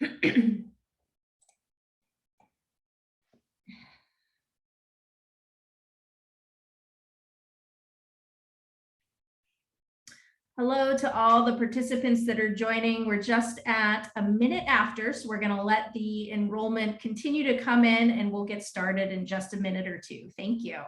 Hello to all the participants that are joining. We're just at a minute after, so we're going to let the enrollment continue to come in and we'll get started in just a minute or two. Thank you.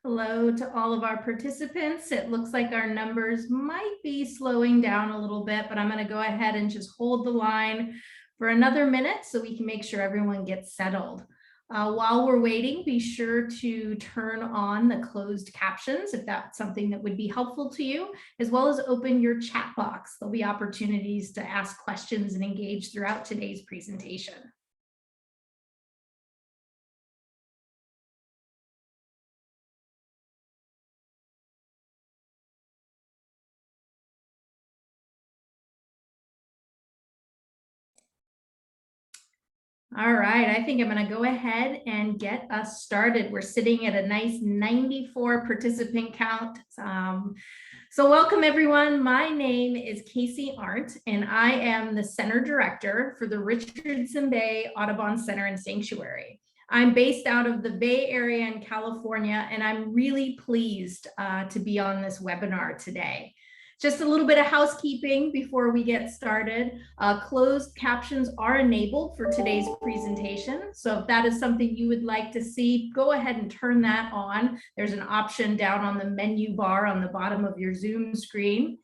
Hello to all of our participants. It looks like our numbers might be slowing down a little bit, but I'm going to go ahead and just hold the line for another minute so we can make sure everyone gets settled. While we're waiting, be sure to turn on the closed captions if that's something that would be helpful to you, as well as open your chat box. There'll be opportunities to ask questions and engage throughout today's presentation. All right, I think I'm going to go ahead and get us started. We're sitting at a nice 94 participant count. So welcome everyone. My name is Casey Arndt, and I am the Center Director for the Richardson Bay Audubon Center and Sanctuary. I'm based out of the Bay Area in California, and I'm really pleased to be on this webinar today. Just a little bit of housekeeping before we get started. Closed captions are enabled for today's presentation. So if that is something you would like to see, go ahead and turn that on. There's an option down on the menu bar on the bottom of your Zoom screen.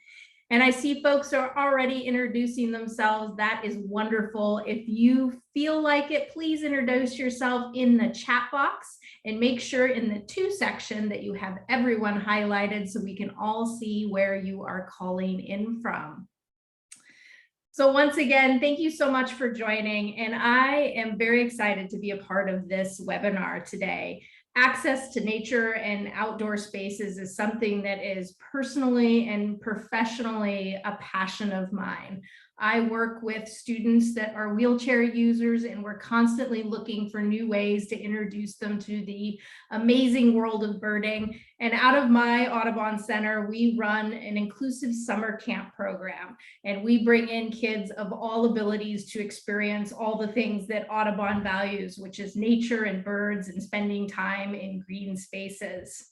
And I see folks are already introducing themselves. That is wonderful. If you feel like it, please introduce yourself in the chat box and make sure in the to section that you have everyone highlighted so we can all see where you are calling in from. So once again, thank you so much for joining. And I am very excited to be a part of this webinar today. Access to nature and outdoor spaces is something that is personally and professionally a passion of mine. I work with students that are wheelchair users, and we're constantly looking for new ways to introduce them to the amazing world of birding. And out of my Audubon Center, we run an inclusive summer camp program, and we bring in kids of all abilities to experience all the things that Audubon values, which is nature and birds and spending time in green spaces.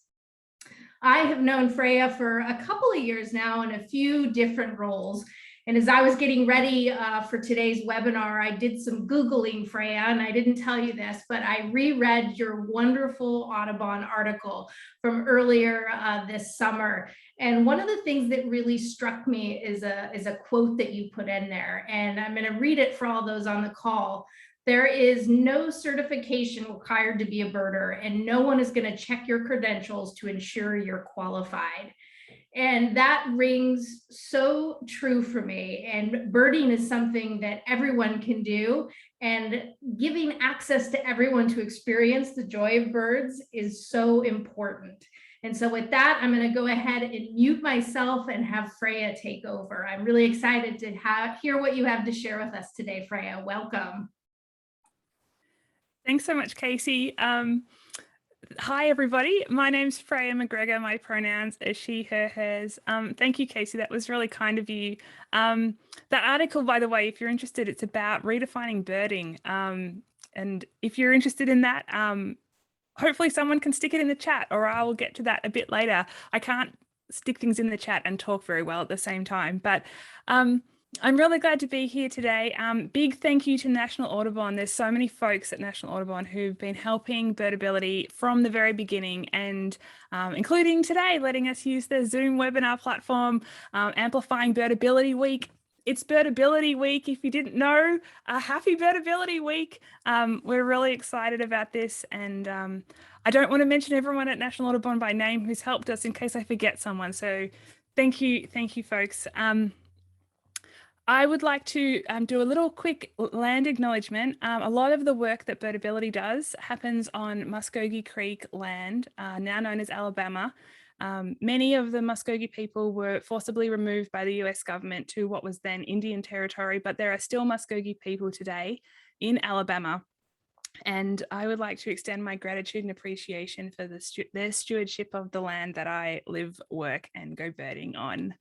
I have known Freya for a couple of years now in a few different roles. And as I was getting ready for today's webinar, I did some Googling, Freya, and I didn't tell you this, but I reread your wonderful Audubon article from earlier this summer. And one of the things that really struck me is a quote that you put in there. And I'm going to read it for all those on the call. There is no certification required to be a birder, and no one is going to check your credentials to ensure you're qualified. And that rings so true for me. And birding is something that everyone can do. And giving access to everyone to experience the joy of birds is so important. And so with that, I'm going to go ahead and mute myself and have Freya take over. I'm really excited to hear what you have to share with us today, Freya. Welcome. Thanks so much, Casey. Hi, everybody. My name's Freya McGregor. My pronouns are she, her, hers. Thank you, Casey. That was really kind of you. That article, by the way, if you're interested, it's about redefining birding. And if you're interested in that, hopefully someone can stick it in the chat, or I will get to that a bit later. I can't stick things in the chat and talk very well at the same time, but I'm really glad to be here today. Big thank you to National Audubon. There's so many folks at National Audubon who've been helping birdability from the very beginning, and including today, letting us use the Zoom webinar platform, amplifying Birdability Week. It's Birdability Week. If you didn't know, happy Birdability Week. We're really excited about this, and I don't want to mention everyone at National Audubon by name who's helped us in case I forget someone. So thank you, folks. I would like to do a little quick land acknowledgement. A lot of the work that Birdability does happens on Muskogee Creek land, now known as Alabama. Many of the Muskogee people were forcibly removed by the US government to what was then Indian Territory, but there are still Muskogee people today in Alabama. And I would like to extend my gratitude and appreciation for their stewardship of the land that I live, work, and go birding on.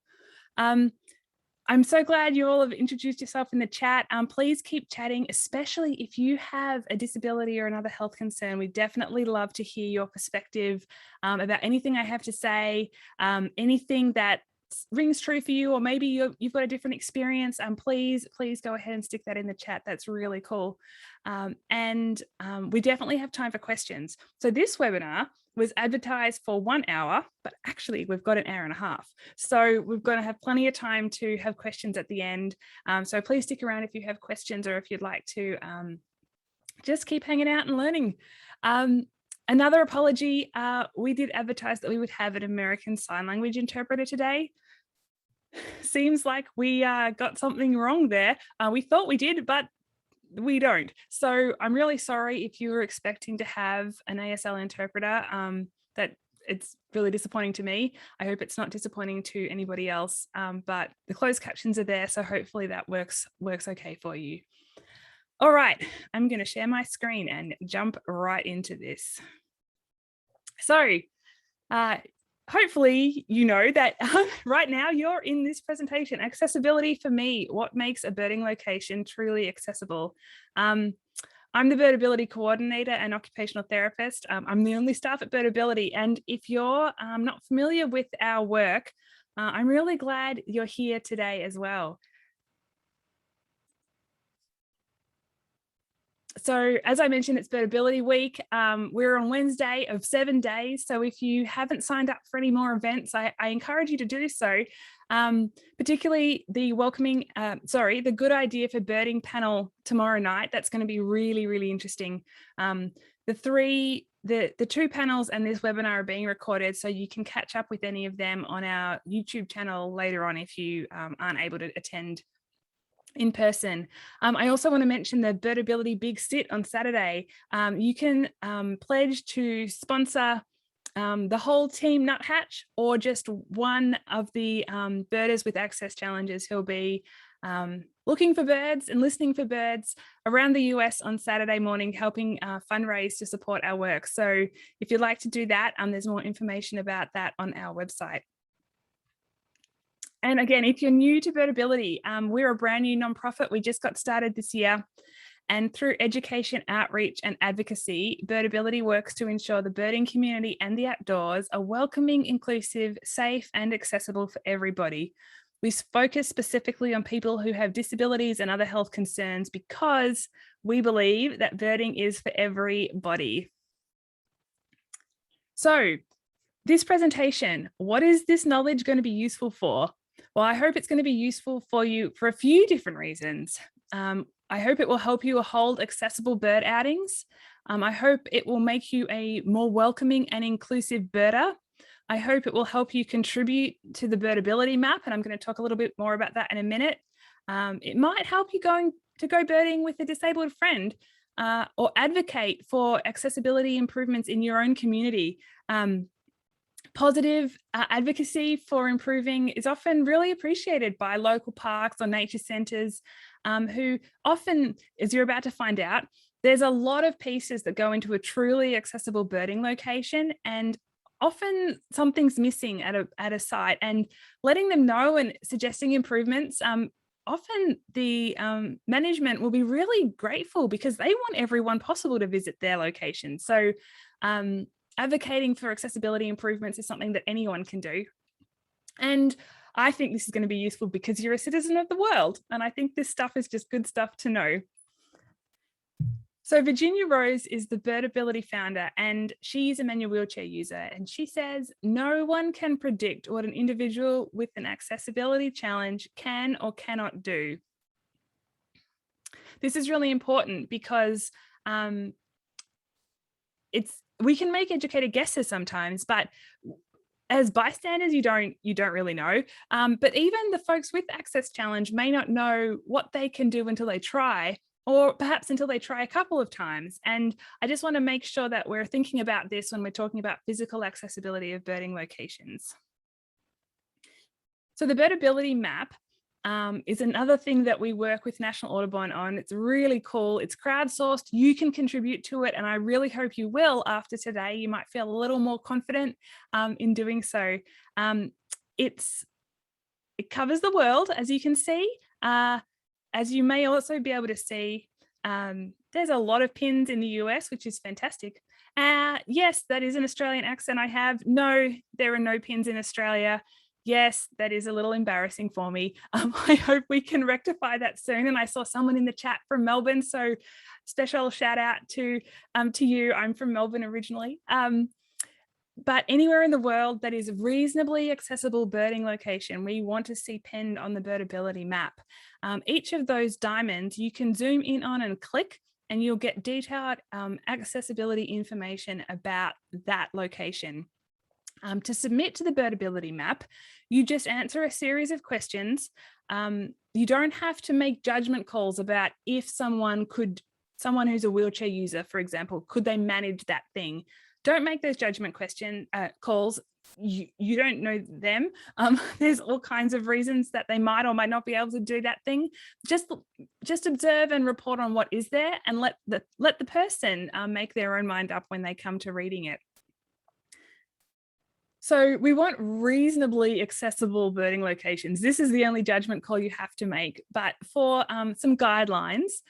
I'm so glad you all have introduced yourself in the chat. Please keep chatting, especially if you have a disability or another health concern. We definitely love to hear your perspective about anything I have to say, anything that rings true for you, or maybe you've got a different experience. Please go ahead and stick that in the chat. That's really cool. And we definitely have time for questions. So this webinar was advertised for 1 hour, but actually we've got an hour and a half. So we're going to have plenty of time to have questions at the end. So please stick around if you have questions, or if you'd like to just keep hanging out and learning. Another apology, we did advertise that we would have an American Sign Language interpreter today. Seems like we got something wrong there. We thought we did, but we don't. So I'm really sorry if you were expecting to have an ASL interpreter. That it's really disappointing to me. I hope it's not disappointing to anybody else, but the closed captions are there, so hopefully that works okay for you. All right, I'm going to share my screen and jump right into this. So hopefully you know that right now you're in this presentation. Accessibility for me, what makes a birding location truly accessible? I'm the Birdability Coordinator and Occupational Therapist. I'm the only staff at Birdability, and if you're not familiar with our work, I'm really glad you're here today as well. So as I mentioned, it's Birdability Week. We're on Wednesday of 7 days. So if you haven't signed up for any more events, I encourage you to do so. Particularly the the Good Idea for Birding panel tomorrow night. That's going to be really, really interesting. The two panels and this webinar are being recorded, so you can catch up with any of them on our YouTube channel later on if you aren't able to attend in person. I also want to mention the Birdability Big Sit on Saturday. You can pledge to sponsor the whole team nuthatch, or just one of the birders with access challenges who'll be looking for birds and listening for birds around the US on Saturday morning, helping fundraise to support our work. So if you'd like to do that, there's more information about that on our website. And again, if you're new to Birdability, we're a brand new nonprofit. We just got started this year. And through education, outreach, and advocacy, Birdability works to ensure the birding community and the outdoors are welcoming, inclusive, safe, and accessible for everybody. We focus specifically on people who have disabilities and other health concerns because we believe that birding is for everybody. So this presentation, what is this knowledge going to be useful for? Well, I hope it's going to be useful for you for a few different reasons. I hope it will help you hold accessible bird outings. I hope it will make you a more welcoming and inclusive birder. I hope it will help you contribute to the Birdability Map, and I'm going to talk a little bit more about that in a minute. It might help you go birding with a disabled friend, or advocate for accessibility improvements in your own community. Positive advocacy for improving is often really appreciated by local parks or nature centres, who often, as you're about to find out, there's a lot of pieces that go into a truly accessible birding location, and often something's missing at a site, and letting them know and suggesting improvements. Often the management will be really grateful because they want everyone possible to visit their location. So advocating for accessibility improvements is something that anyone can do. And I think this is going to be useful because you're a citizen of the world. And I think this stuff is just good stuff to know. So Virginia Rose is the Birdability founder, and she's a manual wheelchair user. And she says, no one can predict what an individual with an accessibility challenge can or cannot do. This is really important because we can make educated guesses sometimes, but as bystanders, you don't really know. But even the folks with access challenge may not know what they can do until they try, or perhaps until they try a couple of times. And I just want to make sure that we're thinking about this when we're talking about physical accessibility of birding locations. So the Birdability Map is another thing that we work with National Audubon on. It's really cool. It's crowdsourced. You can contribute to it, and I really hope you will after today. You might feel a little more confident in doing so. It covers the world, as you can see. As you may also be able to see, there's a lot of pins in the US, which is fantastic. Yes, that is an Australian accent I have. No, there are no pins in Australia. Yes, that is a little embarrassing for me. I hope we can rectify that soon. And I saw someone in the chat from Melbourne, so special shout out to you. I'm from Melbourne originally. But anywhere in the world that is a reasonably accessible birding location, we want to see pinned on the Birdability Map. Each of those diamonds you can zoom in on and click, and you'll get detailed accessibility information about that location. To submit to the Birdability Map, you just answer a series of questions. You don't have to make judgment calls about if someone who's a wheelchair user, for example, could they manage that thing? Don't make those judgment calls. You don't know them. There's all kinds of reasons that they might or might not be able to do that thing. Just observe and report on what is there, and let the person make their own mind up when they come to reading it. So we want reasonably accessible birding locations. This is the only judgment call you have to make. But for some guidelines,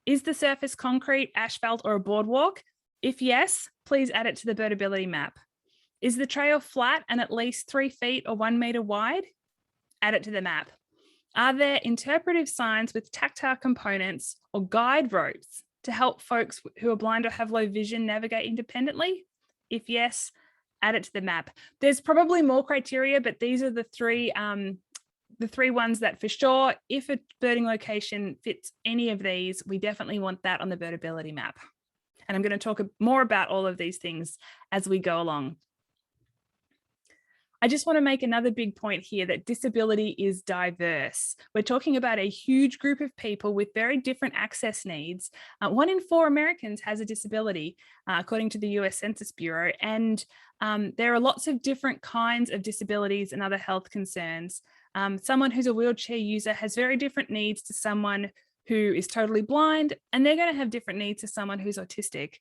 is the surface concrete, asphalt, or a boardwalk? If yes, please add it to the Birdability Map. Is the trail flat and at least 3 feet or 1 meter wide? Add it to the map. Are there interpretive signs with tactile components or guide ropes to help folks who are blind or have low vision navigate independently? If yes, add it to the map. There's probably more criteria, but these are the three ones that for sure, if a birding location fits any of these, we definitely want that on the Birdability Map. And I'm going to talk more about all of these things as we go along. I just want to make another big point here that disability is diverse. We're talking about a huge group of people with very different access needs. 1 in 4 Americans has a disability, according to the US Census Bureau. And there are lots of different kinds of disabilities and other health concerns. Someone who's a wheelchair user has very different needs to someone who is totally blind, and they're going to have different needs to someone who's autistic.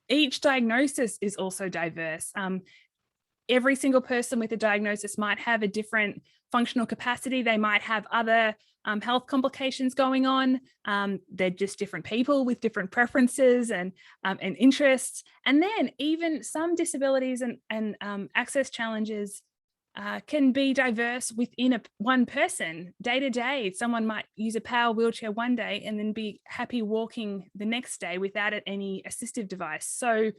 Each diagnosis is also diverse. Every single person with a diagnosis might have a different functional capacity. They might have other health complications going on. They're just different people with different preferences and interests. And then even some disabilities and access challenges can be diverse within one person. Day to day, someone might use a power wheelchair one day and then be happy walking the next day without any assistive device. So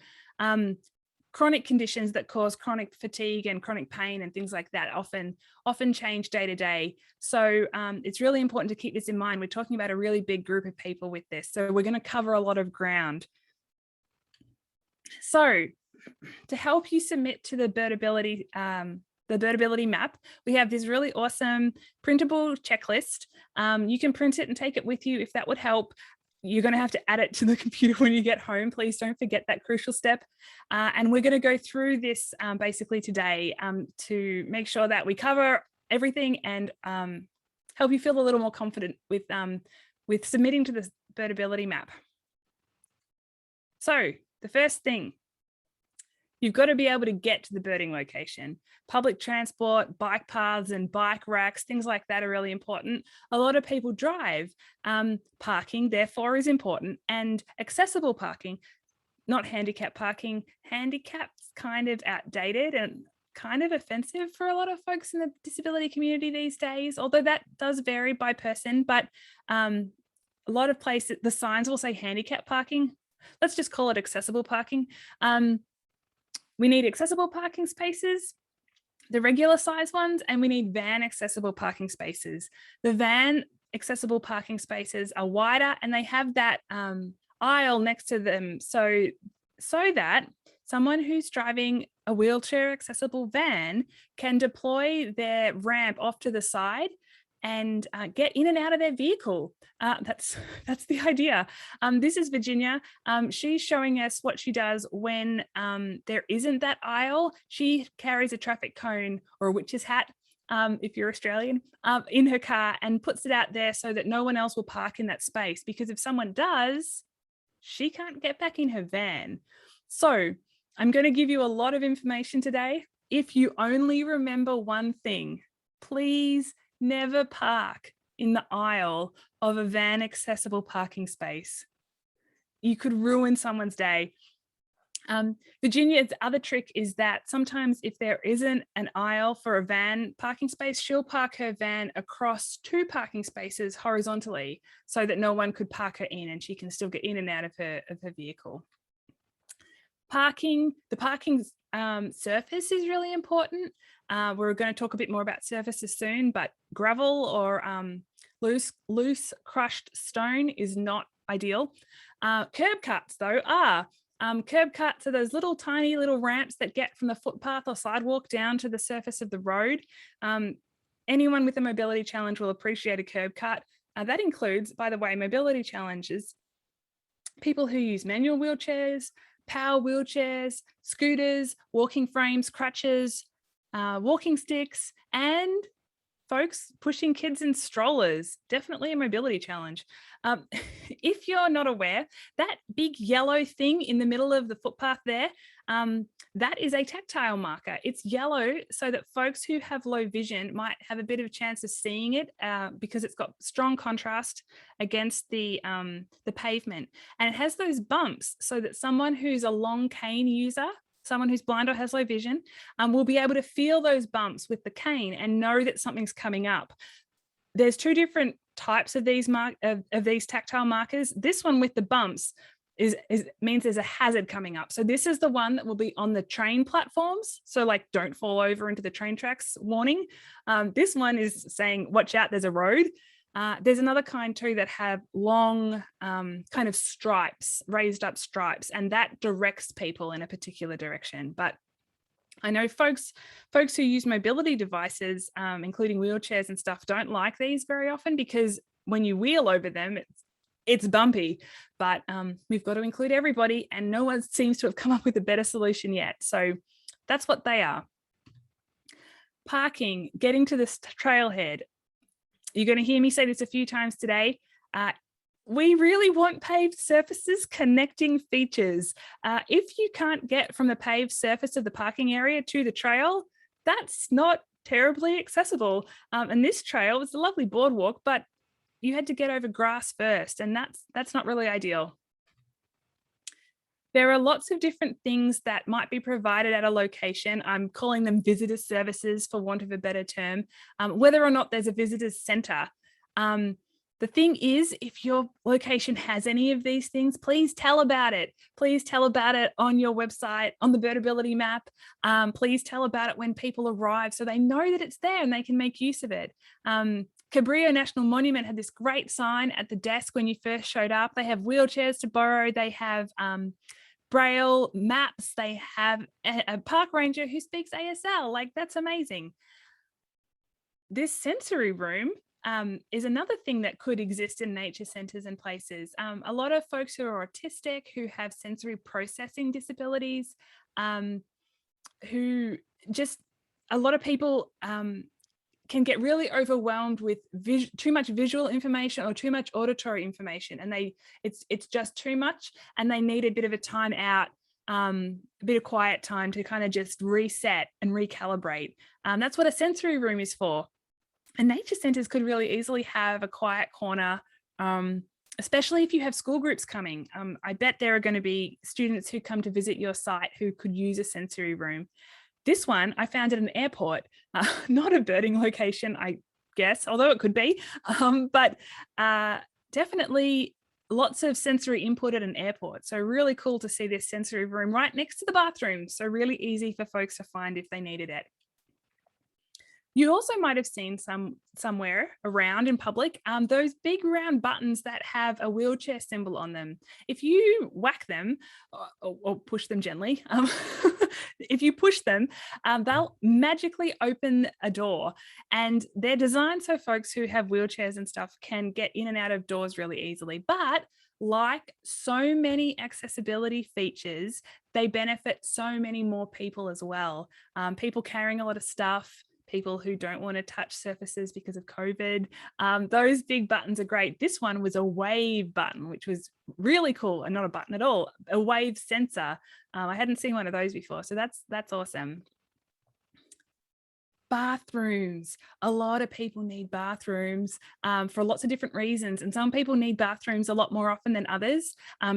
chronic conditions that cause chronic fatigue and chronic pain and things like that often change day to day. So it's really important to keep this in mind. We're talking about a really big group of people with this. So we're going to cover a lot of ground. So to help you submit to the Birdability Map, we have this really awesome printable checklist. You can print it and take it with you if that would help. You're going to have to add it to the computer when you get home. Please don't forget that crucial step. And we're going to go through this basically today to make sure that we cover everything and help you feel a little more confident with submitting to the Birdability Map. So the first thing, you've got to be able to get to the birding location. Public transport, bike paths and bike racks, things like that are really important. A lot of people drive. Parking, therefore, is important. And accessible parking, not handicap parking. Handicap's kind of outdated and kind of offensive for a lot of folks in the disability community these days, although that does vary by person. But a lot of places, the signs will say handicap parking. Let's just call it accessible parking. We need accessible parking spaces, the regular size ones, and we need van accessible parking spaces. The van accessible parking spaces are wider and they have that aisle next to them so that someone who's driving a wheelchair accessible van can deploy their ramp off to the side and get in and out of their vehicle. That's the idea. This is Virginia. She's showing us what she does when there isn't that aisle. She carries a traffic cone or a witch's hat, if you're Australian, in her car and puts it out there so that no one else will park in that space, because if someone does, she can't get back in her van. So I'm going to give you a lot of information today. If you only remember one thing, please never park in the aisle of a van accessible parking space. You could ruin someone's day. Virginia's other trick is that sometimes if there isn't an aisle for a van parking space, she'll park her van across 2 parking spaces horizontally so that no one could park her in and she can still get in and out of her vehicle. The parking surface is really important. We're going to talk a bit more about surfaces soon, but gravel or loose crushed stone is not ideal. Curb cuts though are. Curb cuts are those tiny little ramps that get from the footpath or sidewalk down to the surface of the road. Anyone with a mobility challenge will appreciate a curb cut. That includes, by the way, mobility challenges, people who use manual wheelchairs, power wheelchairs, scooters, walking frames, crutches, walking sticks, and folks pushing kids in strollers. Definitely a mobility challenge. If you're not aware, that big yellow thing in the middle of the footpath there, that is a tactile marker. It's yellow so that folks who have low vision might have a bit of a chance of seeing it because it's got strong contrast against the pavement. And it has those bumps so that someone who's a long cane user, someone who's blind or has low vision, will be able to feel those bumps with the cane and know that something's coming up. There's 2 different types of these tactile markers. This one with the bumps means there's a hazard coming up. So this is the one that will be on the train platforms. So like, don't fall over into the train tracks warning. This one is saying, watch out, there's a road. There's another kind too that have long kind of stripes, raised up stripes, and that directs people in a particular direction. But I know folks who use mobility devices, including wheelchairs and stuff, don't like these very often because when you wheel over them, it's bumpy. But we've got to include everybody, and no one seems to have come up with a better solution yet. So that's what they are. Parking, getting to this trailhead. You're going to hear me say this a few times today. We really want paved surfaces connecting features. If you can't get from the paved surface of the parking area to the trail, that's not terribly accessible. And this trail was a lovely boardwalk, but you had to get over grass first, and that's not really ideal. There are lots of different things that might be provided at a location. I'm calling them visitor services for want of a better term, whether or not there's a visitors center. The thing is, if your location has any of these things, please tell about it. Please tell about it on your website, on the Birdability Map. Please tell about it when people arrive so they know that it's there and they can make use of it. Cabrillo National Monument had this great sign at the desk when you first showed up. They have wheelchairs to borrow. They have Braille maps. They have a park ranger who speaks ASL. Like, that's amazing. This sensory room is another thing that could exist in nature centers and places. A lot of folks who are autistic, who have sensory processing disabilities, who just, a lot of people can get really overwhelmed with too much visual information or too much auditory information, and it's just too much, and they need a bit of a time out, a bit of quiet time to kind of just reset and recalibrate. That's what a sensory room is for. And nature centers could really easily have a quiet corner, especially if you have school groups coming. I bet there are going to be students who come to visit your site who could use a sensory room. This one I found at an airport, not a birding location, I guess, although it could be. But definitely lots of sensory input at an airport. So really cool to see this sensory room right next to the bathroom. So really easy for folks to find if they needed it. You also might have seen somewhere around in public, those big round buttons that have a wheelchair symbol on them. If you whack them or push them gently, if you push them, they'll magically open a door, and they're designed so folks who have wheelchairs and stuff can get in and out of doors really easily. But like so many accessibility features, they benefit so many more people as well. People carrying a lot of stuff, people who don't want to touch surfaces because of COVID. Those big buttons are great. This one was a wave button, which was really cool, and not a button at all, a wave sensor. I hadn't seen one of those before, so that's awesome. Bathrooms. A lot of people need bathrooms for lots of different reasons. And some people need bathrooms a lot more often than others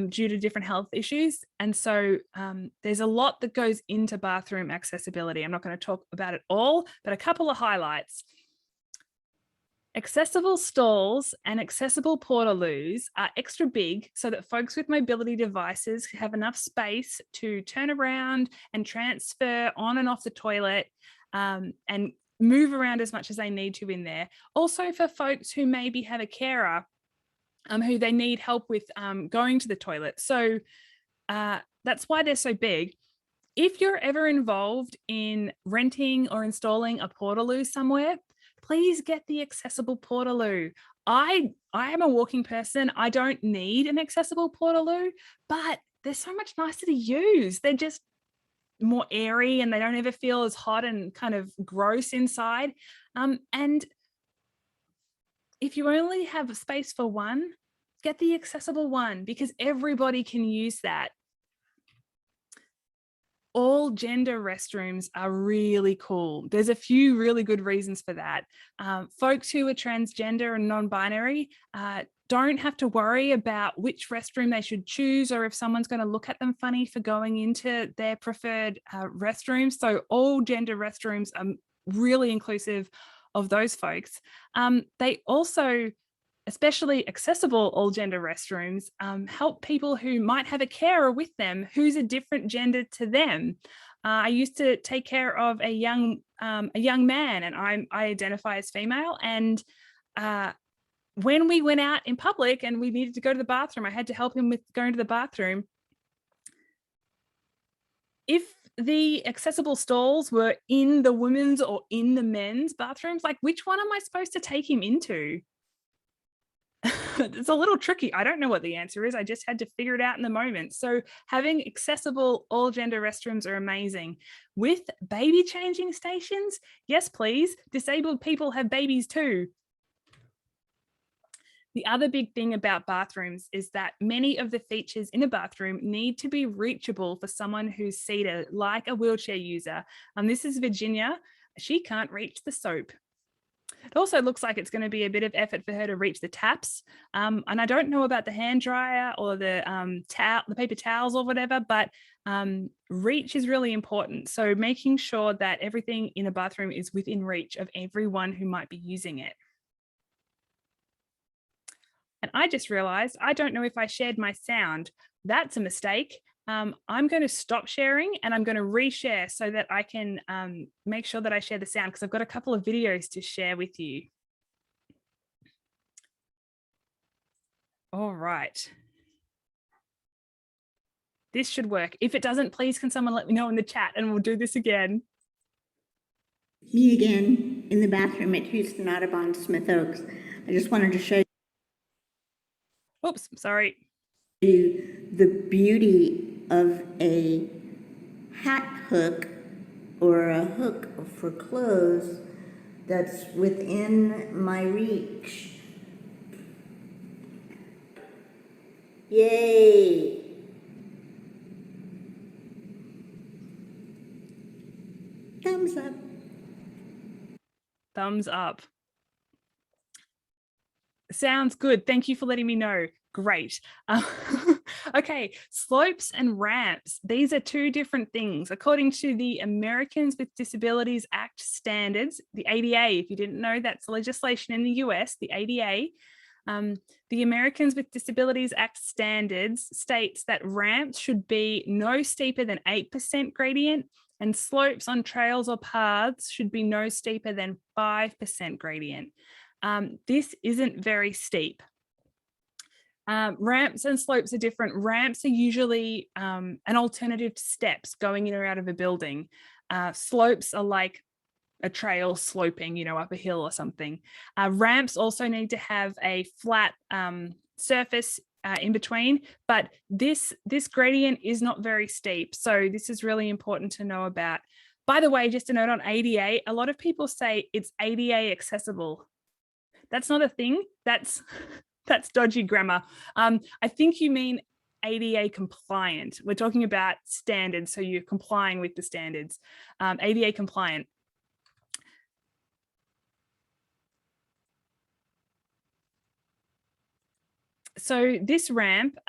due to different health issues. And so there's a lot that goes into bathroom accessibility. I'm not going to talk about it all, but a couple of highlights. Accessible stalls and accessible portaloos are extra big so that folks with mobility devices have enough space to turn around and transfer on and off the toilet and move around as much as they need to in there. Also for folks who maybe have a carer who they need help with going to the toilet. So that's why they're so big. If you're ever involved in renting or installing a portaloo somewhere, please get the accessible portaloo. I am a walking person. I don't need an accessible portaloo, but they're so much nicer to use. They're just more airy and they don't ever feel as hot and kind of gross inside. And if you only have space for one, get the accessible one because everybody can use that. All gender restrooms are really cool. There's a few really good reasons for that. Folks who are transgender and non-binary don't have to worry about which restroom they should choose or if someone's going to look at them funny for going into their preferred restrooms. So all gender restrooms are really inclusive of those folks. They also, especially accessible all gender restrooms, help people who might have a carer with them who's a different gender to them. I used to take care of a young man, and I identify as female. And when we went out in public and we needed to go to the bathroom, I had to help him with going to the bathroom. If the accessible stalls were in the women's or in the men's bathrooms, like which one am I supposed to take him into? It's a little tricky. I don't know what the answer is. I just had to figure it out in the moment. So having accessible all gender restrooms are amazing. With baby changing stations, yes, please. Disabled people have babies too. The other big thing about bathrooms is that many of the features in a bathroom need to be reachable for someone who's seated, like a wheelchair user. This is Virginia. She can't reach the soap. It also looks like it's going to be a bit of effort for her to reach the taps. And I don't know about the hand dryer or the paper towels or whatever, but reach is really important. So making sure that everything in a bathroom is within reach of everyone who might be using it. And I just realized I don't know if I shared my sound. That's a mistake. I'm going to stop sharing and I'm going to reshare so that I can make sure that I share the sound because I've got a couple of videos to share with you. All right. This should work. If it doesn't, please can someone let me know in the chat and we'll do this again. Me again in the bathroom at Houston Audubon Smith Oaks. I just wanted to show you. Oops, sorry. The beauty of a hat hook or a hook for clothes that's within my reach. Yay! Thumbs up. Thumbs up. Sounds good. Thank you for letting me know. Great. Okay, slopes and ramps. These are two different things. According to the Americans with Disabilities Act standards, the ADA, if you didn't know, that's legislation in the US, the ADA, The Americans with Disabilities Act standards states that ramps should be no steeper than 8% gradient, and slopes on trails or paths should be no steeper than 5% gradient. This isn't very steep. Ramps and slopes are different. Ramps are usually an alternative to steps going in or out of a building. Slopes are like a trail sloping, you know, up a hill or something. Ramps also need to have a flat surface in between, but this gradient is not very steep. So this is really important to know about. By the way, just a note on ADA, a lot of people say it's ADA accessible. That's not a thing. That's dodgy grammar. I think you mean ADA compliant. We're talking about standards, so you're complying with the standards. ADA compliant. So this ramp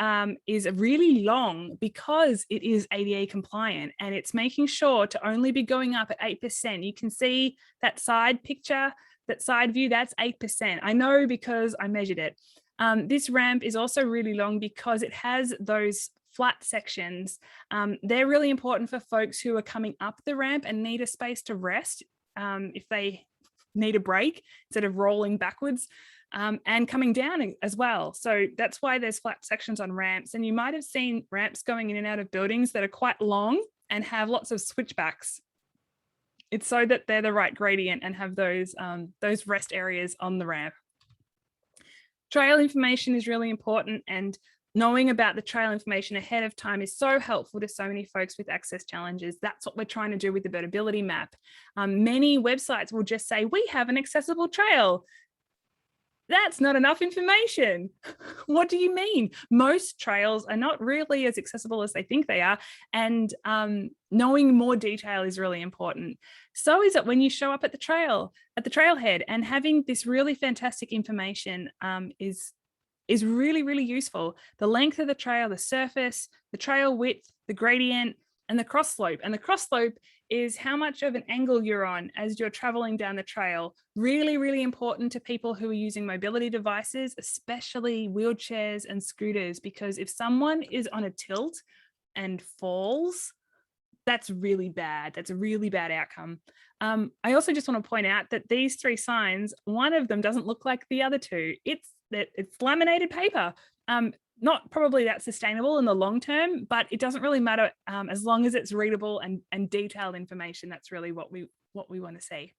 is really long because it is ADA compliant, and it's making sure to only be going up at 8%. You can see that side picture, that side view, that's 8%. I know because I measured it. This ramp is also really long because it has those flat sections. They're really important for folks who are coming up the ramp and need a space to rest if they need a break instead of rolling backwards. And coming down as well. So that's why there's flat sections on ramps. And you might have seen ramps going in and out of buildings that are quite long and have lots of switchbacks. It's so that they're the right gradient and have those rest areas on the ramp. Trail information is really important, and knowing about the trail information ahead of time is so helpful to so many folks with access challenges. That's what we're trying to do with the Birdability Map. Many websites will just say, we have an accessible trail. That's not enough information. What do you mean? Most trails are not really as accessible as they think they are, and knowing more detail is really important. So is it when you show up at the trailhead, and having this really fantastic information is really, really useful. The length of the trail, the surface, the trail width, the gradient, and the cross slope. And the cross slope is how much of an angle you're on as you're traveling down the trail. Really, really important to people who are using mobility devices, especially wheelchairs and scooters, because if someone is on a tilt and falls, that's really bad. That's a really bad outcome. I also just want to point out that these three signs, one of them doesn't look like the other two. It's laminated paper. Not probably that sustainable in the long term, but it doesn't really matter as long as it's readable and detailed information. That's really what we want to see.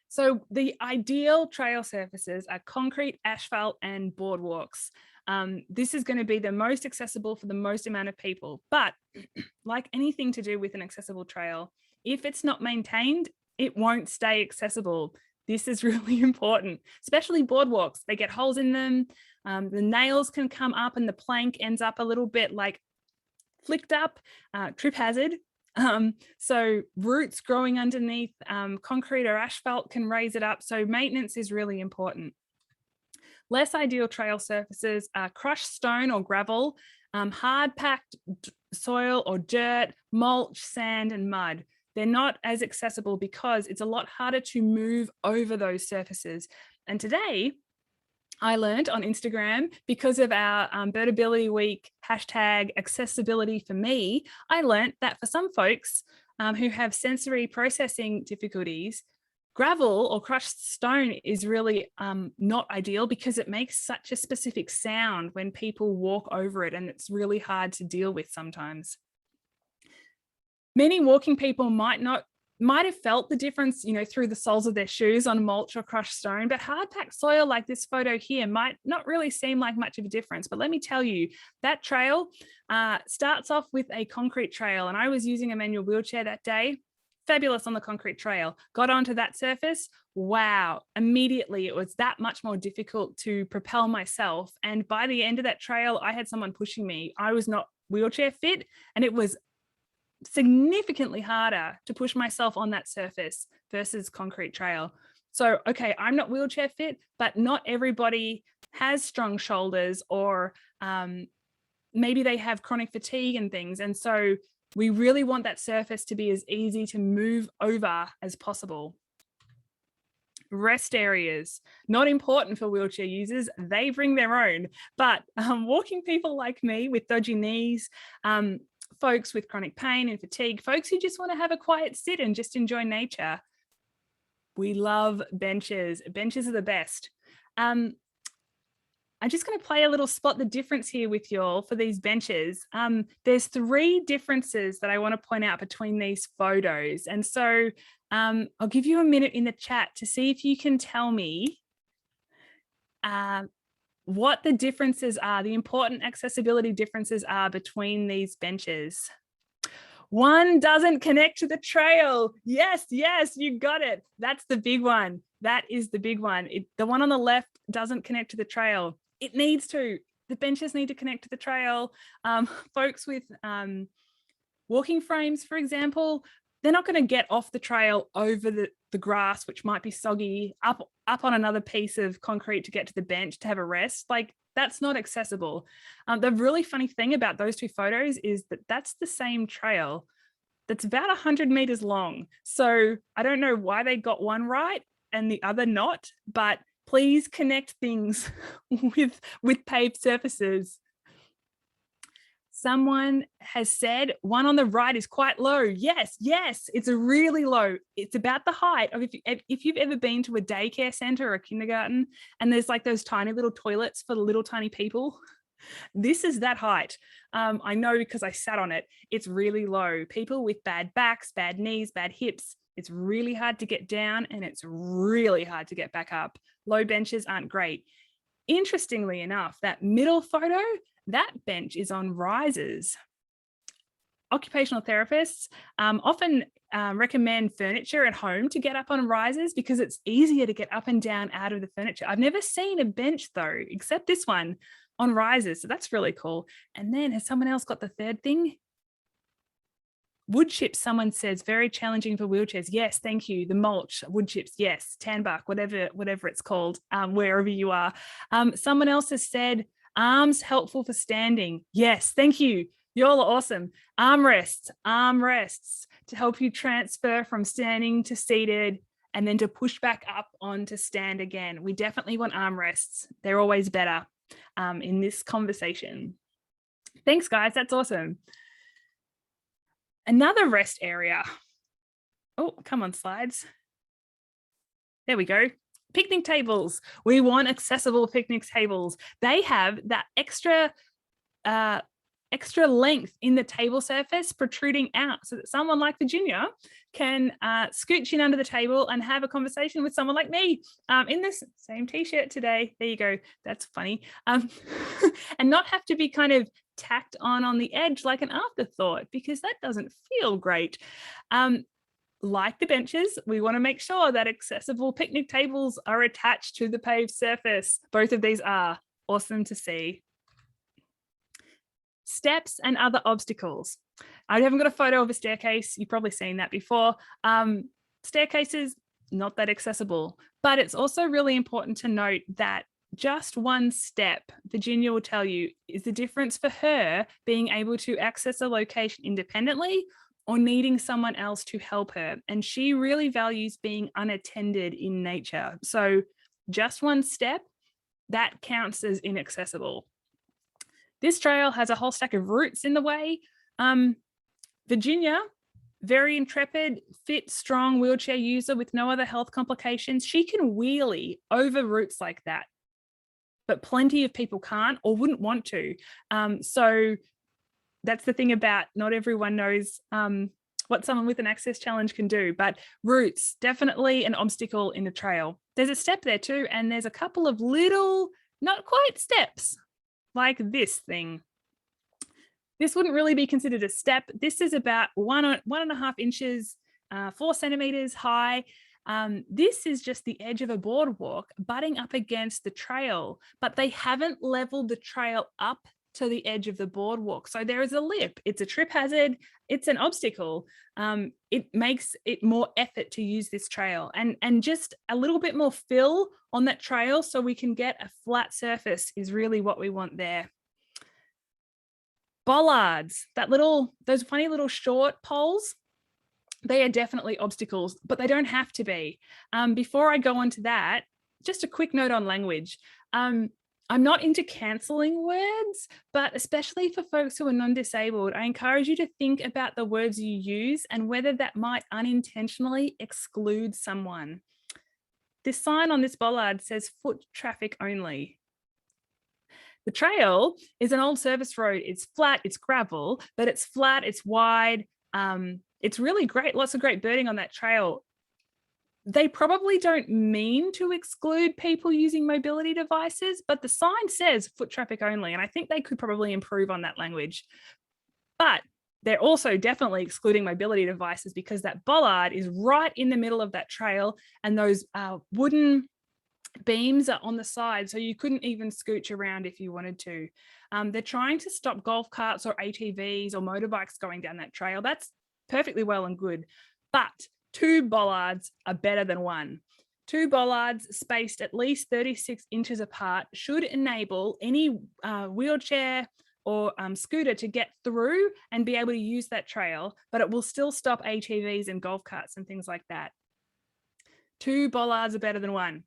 So the ideal trail surfaces are concrete, asphalt, and boardwalks. This is going to be the most accessible for the most amount of people. But like anything to do with an accessible trail, if it's not maintained, it won't stay accessible. This is really important, especially boardwalks. They get holes in them. The nails can come up and the plank ends up a little bit like flicked up, trip hazard. So roots growing underneath concrete or asphalt can raise it up. So maintenance is really important. Less ideal trail surfaces are crushed stone or gravel, hard packed soil or dirt, mulch, sand, and mud. They're not as accessible because it's a lot harder to move over those surfaces. And today, I learned on Instagram, because of our Birdability Week hashtag accessibility for me, I learned that for some folks who have sensory processing difficulties, gravel or crushed stone is really not ideal because it makes such a specific sound when people walk over it, and it's really hard to deal with sometimes. Many walking people might have felt the difference, you know, through the soles of their shoes on mulch or crushed stone, but hard-packed soil like this photo here might not really seem like much of a difference. But let me tell you, that trail starts off with a concrete trail, and I was using a manual wheelchair that day. Fabulous on the concrete trail. Got onto that surface. Wow. Immediately, it was that much more difficult to propel myself. And by the end of that trail, I had someone pushing me. I was not wheelchair fit, and it was significantly harder to push myself on that surface versus concrete trail. So, okay, I'm not wheelchair fit, but not everybody has strong shoulders, or maybe they have chronic fatigue and things. And so we really want that surface to be as easy to move over as possible. Rest areas, not important for wheelchair users. They bring their own, but walking people like me with dodgy knees, folks with chronic pain and fatigue, folks who just want to have a quiet sit and just enjoy nature. We love benches. Benches are the best. I'm just going to play a little spot the difference here with y'all for these benches. There's 3 differences that I want to point out between these photos. And so I'll give you a minute in the chat to see if you can tell me what the differences are, the important accessibility differences are between these benches. One doesn't connect to the trail. Yes, yes, you got it. That's the big one. That is the big one. The one on the left doesn't connect to the trail. It needs to. The benches need to connect to the trail. Folks with walking frames, for example, they're not going to get off the trail over the grass, which might be soggy, up on another piece of concrete to get to the bench to have a rest. Like, that's not accessible. The really funny thing about those 2 photos is that that's the same trail that's about 100 meters long. So I don't know why they got one right and the other not, but please connect things with paved surfaces. Someone has said one on the right is quite low. Yes, yes, it's a really low. It's about the height of if you've ever been to a daycare center or a kindergarten and there's like those tiny little toilets for the little tiny people. This is that height. I know because I sat on it. It's really low. People with bad backs, bad knees, bad hips, it's really hard to get down and it's really hard to get back up. Low benches aren't great. Interestingly enough, that middle photo, that bench is on risers. Occupational therapists often recommend furniture at home to get up on risers because it's easier to get up and down out of the furniture. I've never seen a bench though, except this one on risers. So that's really cool. And then has someone else got the third thing? Wood chips, someone says, very challenging for wheelchairs. Yes, thank you. The mulch, wood chips, yes. Tan bark, whatever it's called, wherever you are. Someone else has said, arms helpful for standing. Yes, thank you. Y'all are awesome. Armrests to help you transfer from standing to seated and then to push back up on to stand again. We definitely want armrests. They're always better in this conversation. Thanks, guys. That's awesome. Another rest area. Oh, come on, slides. There we go. Picnic tables. We want accessible picnic tables. They have that extra length in the table surface protruding out so that someone like Virginia can scooch in under the table and have a conversation with someone like me in this same t-shirt today. There you go. That's funny. And not have to be kind of tacked on the edge like an afterthought, because that doesn't feel great. Like the benches, we want to make sure that accessible picnic tables are attached to the paved surface. Both of these are awesome to see. Steps and other obstacles. I haven't got a photo of a staircase. You've probably seen that before. Staircases, not that accessible, but it's also really important to note that just one step, Virginia will tell you, is the difference for her being able to access a location independently or needing someone else to help her. And she really values being unattended in nature. So just one step, that counts as inaccessible. This trail has a whole stack of roots in the way. Virginia, very intrepid, fit, strong wheelchair user with no other health complications. She can wheelie over roots like that, but plenty of people can't or wouldn't want to. So that's the thing about not everyone knows what someone with an access challenge can do, but roots, definitely an obstacle in the trail. There's a step there too, and there's a couple of little, not quite steps, like this thing. This wouldn't really be considered a step. This is about 1.5 inches, 4 centimeters high. This is just the edge of a boardwalk butting up against the trail, but they haven't leveled the trail up to the edge of the boardwalk. So there is a lip. It's a trip hazard. It's an obstacle. It makes it more effort to use this trail and just a little bit more fill on that trail so we can get a flat surface is really what we want there. Bollards, those funny little short poles. They are definitely obstacles, but they don't have to be. Before I go on to that, just a quick note on language. I'm not into cancelling words, but especially for folks who are non-disabled, I encourage you to think about the words you use and whether that might unintentionally exclude someone. This sign on this bollard says foot traffic only. The trail is an old service road. It's flat, it's gravel, but it's flat, it's wide. It's really great. Lots of great birding on that trail. They probably don't mean to exclude people using mobility devices, but the sign says foot traffic only. And I think they could probably improve on that language. But they're also definitely excluding mobility devices because that bollard is right in the middle of that trail, and those wooden beams are on the side, so you couldn't even scooch around if you wanted to. They're trying to stop golf carts or ATVs or motorbikes going down that trail. That's perfectly well and good, but 2 bollards are better than 1. 2 bollards spaced at least 36 inches apart should enable any wheelchair or scooter to get through and be able to use that trail, but it will still stop ATVs and golf carts and things like that. 2 bollards are better than 1.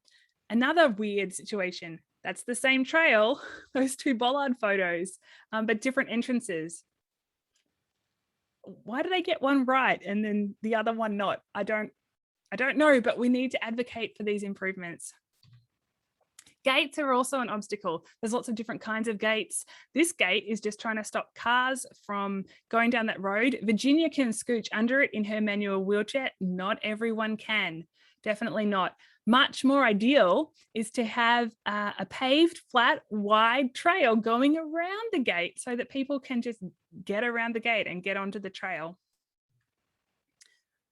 Another weird situation, that's the same trail, those 2 bollard photos, but different entrances. Why did they get one right and then the other one not? I don't know, but we need to advocate for these improvements. Gates are also an obstacle. There's lots of different kinds of gates. This gate is just trying to stop cars from going down that road. Virginia can scooch under it in her manual wheelchair. Not everyone can, definitely not. Much more ideal is to have a paved, flat, wide trail going around the gate so that people can just get around the gate and get onto the trail.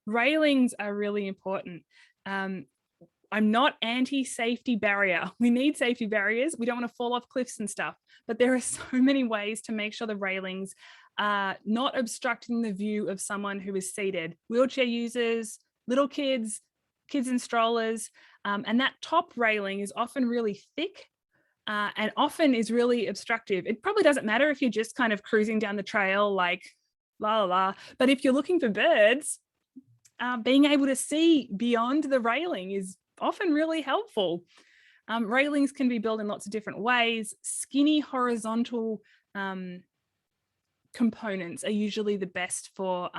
Railings are really important. I'm not anti-safety barrier. We need safety barriers. We don't want to fall off cliffs and stuff, but there are so many ways to make sure the railings are not obstructing the view of someone who is seated. Wheelchair users, little kids, kids in strollers, and that top railing is often really thick and often is really obstructive. It probably doesn't matter if you're just kind of cruising down the trail like la la la, but if you're looking for birds, being able to see beyond the railing is often really helpful. Railings can be built in lots of different ways. Skinny horizontal components are usually the best for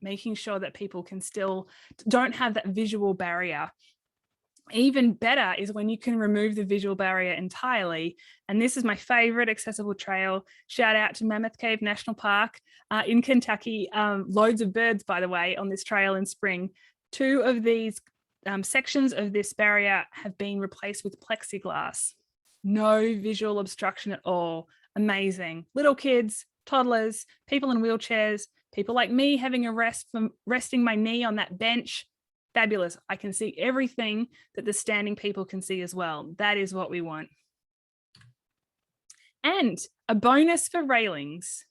making sure that people can still don't have that visual barrier. Even better is when you can remove the visual barrier entirely. And this is my favorite accessible trail. Shout out to Mammoth Cave National Park in Kentucky. Loads of birds, by the way, on this trail in spring. 2 of these sections of this barrier have been replaced with plexiglass. No visual obstruction at all. Amazing. Little kids, toddlers, people in wheelchairs, people like me having a rest from resting my knee on that bench. Fabulous. I can see everything that the standing people can see as well. That is what we want. And a bonus for railings.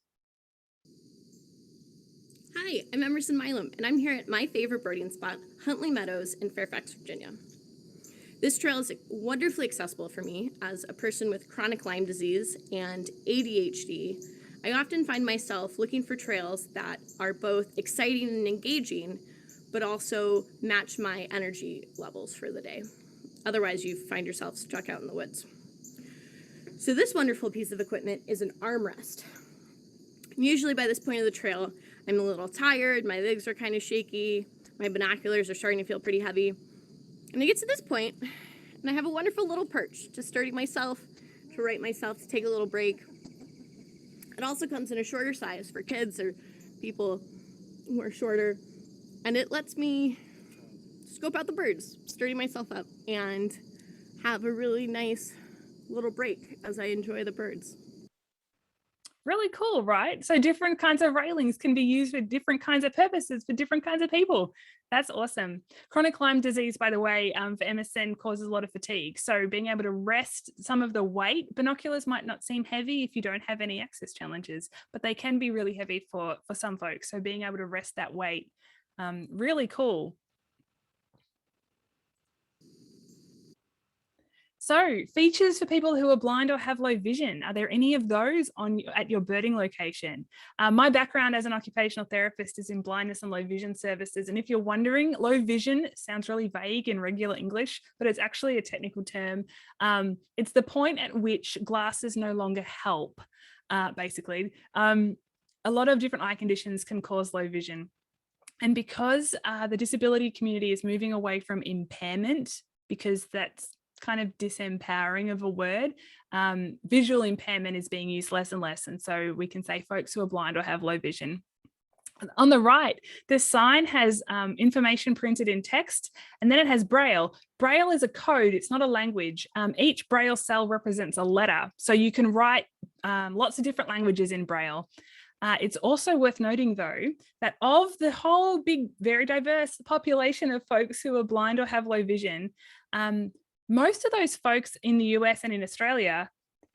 Hi, I'm Emerson Milam, and I'm here at my favorite birding spot, Huntley Meadows in Fairfax, Virginia. This trail is wonderfully accessible for me as a person with chronic Lyme disease and ADHD. I often find myself looking for trails that are both exciting and engaging, but also match my energy levels for the day. Otherwise, you find yourself stuck out in the woods. So this wonderful piece of equipment is an armrest. Usually by this point of the trail, I'm a little tired, my legs are kind of shaky, my binoculars are starting to feel pretty heavy. And I get to this point, and I have a wonderful little perch to steady myself, to right myself, to take a little break. It also comes in a shorter size for kids or people who are shorter. And it lets me scope out the birds, sturdy myself up, and have a really nice little break as I enjoy the birds. Really cool, right? So different kinds of railings can be used for different kinds of purposes for different kinds of people. That's awesome. Chronic Lyme disease, by the way, for MSN causes a lot of fatigue. So being able to rest some of the weight, binoculars might not seem heavy if you don't have any access challenges, but they can be really heavy for some folks. So being able to rest that weight, really cool. So features for people who are blind or have low vision. Are there any of those at your birding location? My background as an occupational therapist is in blindness and low vision services. And if you're wondering, low vision sounds really vague in regular English, but it's actually a technical term. It's the point at which glasses no longer help, basically. A lot of different eye conditions can cause low vision. And because the disability community is moving away from impairment, because that's kind of disempowering of a word, visual impairment is being used less and less. And so we can say folks who are blind or have low vision. On the right, this sign has information printed in text, and then it has Braille. Braille is a code, it's not a language. Each Braille cell represents a letter. So you can write lots of different languages in Braille. It's also worth noting, though, that of the whole big, very diverse population of folks who are blind or have low vision, most of those folks in the US and in Australia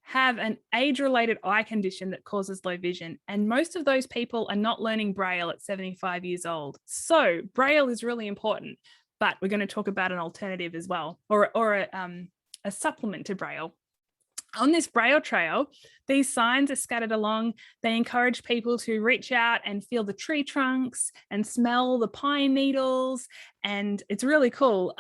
have an age-related eye condition that causes low vision. And most of those people are not learning Braille at 75 years old. So Braille is really important, but we're going to talk about an alternative as well, or a supplement to Braille. On this Braille trail, these signs are scattered along. They encourage people to reach out and feel the tree trunks and smell the pine needles. And it's really cool.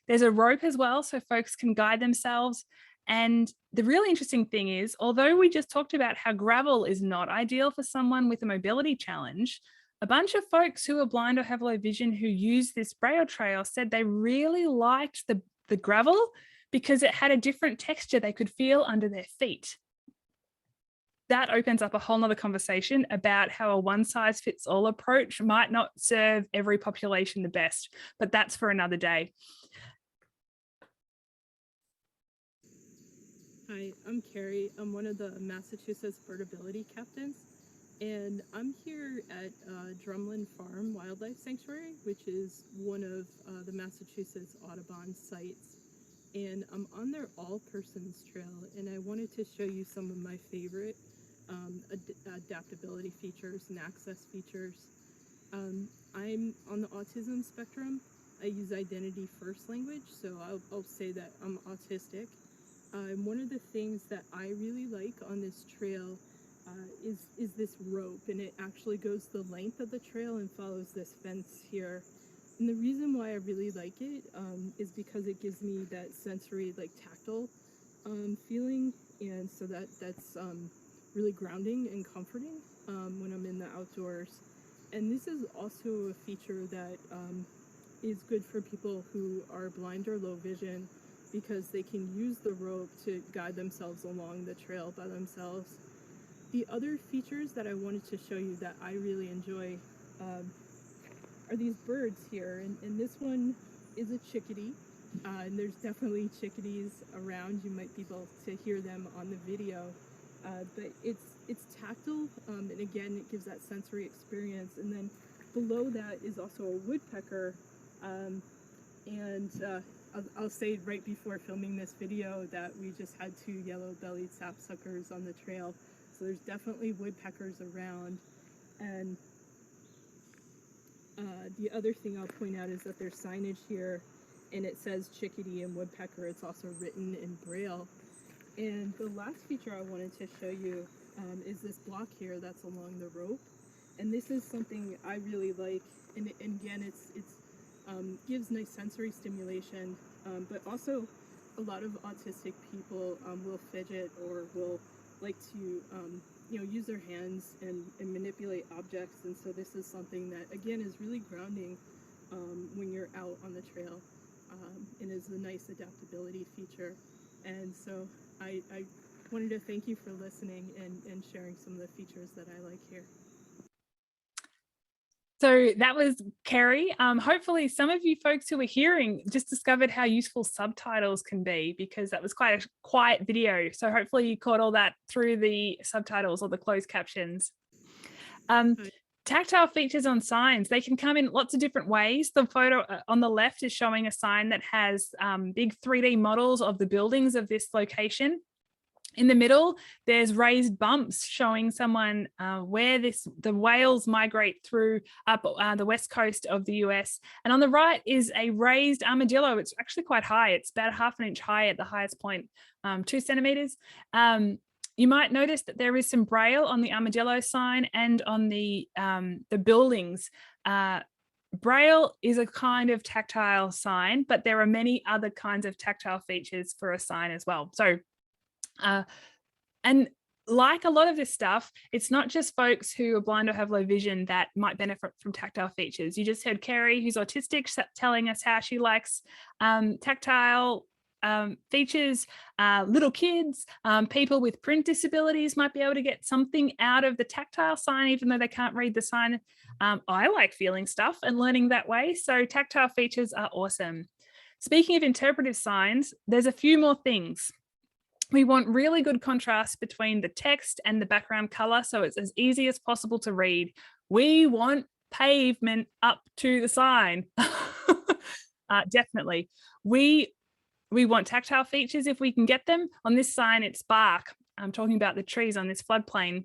There's a rope as well, so folks can guide themselves. And the really interesting thing is, although we just talked about how gravel is not ideal for someone with a mobility challenge, a bunch of folks who are blind or have low vision who use this Braille trail said they really liked the gravel because it had a different texture they could feel under their feet. That opens up a whole nother conversation about how a one-size-fits-all approach might not serve every population the best, but that's for another day. Hi, I'm Carrie. I'm one of the Massachusetts Birdability captains, and I'm here at Drumlin Farm Wildlife Sanctuary, which is one of the Massachusetts Audubon sites. And I'm on their all-persons trail, and I wanted to show you some of my favorite adaptability features and access features. I'm on the autism spectrum. I use identity first language, so I'll say that I'm autistic. One of the things that I really like on this trail is this rope, and it actually goes the length of the trail and follows this fence here. And the reason why I really like it is because it gives me that sensory, like tactile feeling, and so that's really grounding and comforting when I'm in the outdoors. And this is also a feature that is good for people who are blind or low vision, because they can use the rope to guide themselves along the trail by themselves. The other features that I wanted to show you that I really enjoy are these birds here, and this one is a chickadee, and there's definitely chickadees around. You might be able to hear them on the video, but it's tactile, and again, it gives that sensory experience. And then below that is also a woodpecker, and I'll say right before filming this video that we just had 2 yellow-bellied sapsuckers on the trail, so there's definitely woodpeckers around. And the other thing I'll point out is that there's signage here, and it says chickadee and woodpecker. It's also written in Braille. And the last feature I wanted to show you is this block here that's along the rope. And this is something I really like. And again, it's gives nice sensory stimulation, but also a lot of autistic people will fidget or will like to use their hands and manipulate objects, and so this is something that again is really grounding when you're out on the trail, and is a nice adaptability feature. And so I wanted to thank you for listening and sharing some of the features that I like here. So that was Carrie. Hopefully some of you folks who are hearing just discovered how useful subtitles can be, because that was quite a quiet video. So hopefully you caught all that through the subtitles or the closed captions. Tactile features on signs, they can come in lots of different ways. The photo on the left is showing a sign that has big 3D models of the buildings of this location. In the middle, there's raised bumps showing someone where the whales migrate through up the west coast of the US. And on the right is a raised armadillo. It's actually quite high. It's about 1/2 inch high at the highest point, 2 centimeters. You might notice that there is some braille on the armadillo sign and on the buildings. Braille is a kind of tactile sign, but there are many other kinds of tactile features for a sign as well. So, and like a lot of this stuff, it's not just folks who are blind or have low vision that might benefit from tactile features. You just heard Kerry, who's autistic, telling us how she likes tactile features. Little kids, people with print disabilities might be able to get something out of the tactile sign, even though they can't read the sign. I like feeling stuff and learning that way. So tactile features are awesome. Speaking of interpretive signs, there's a few more things. We want really good contrast between the text and the background color, so it's as easy as possible to read. We want pavement up to the sign. Definitely. We want tactile features if we can get them. On this sign, it's bark. I'm talking about the trees on this floodplain.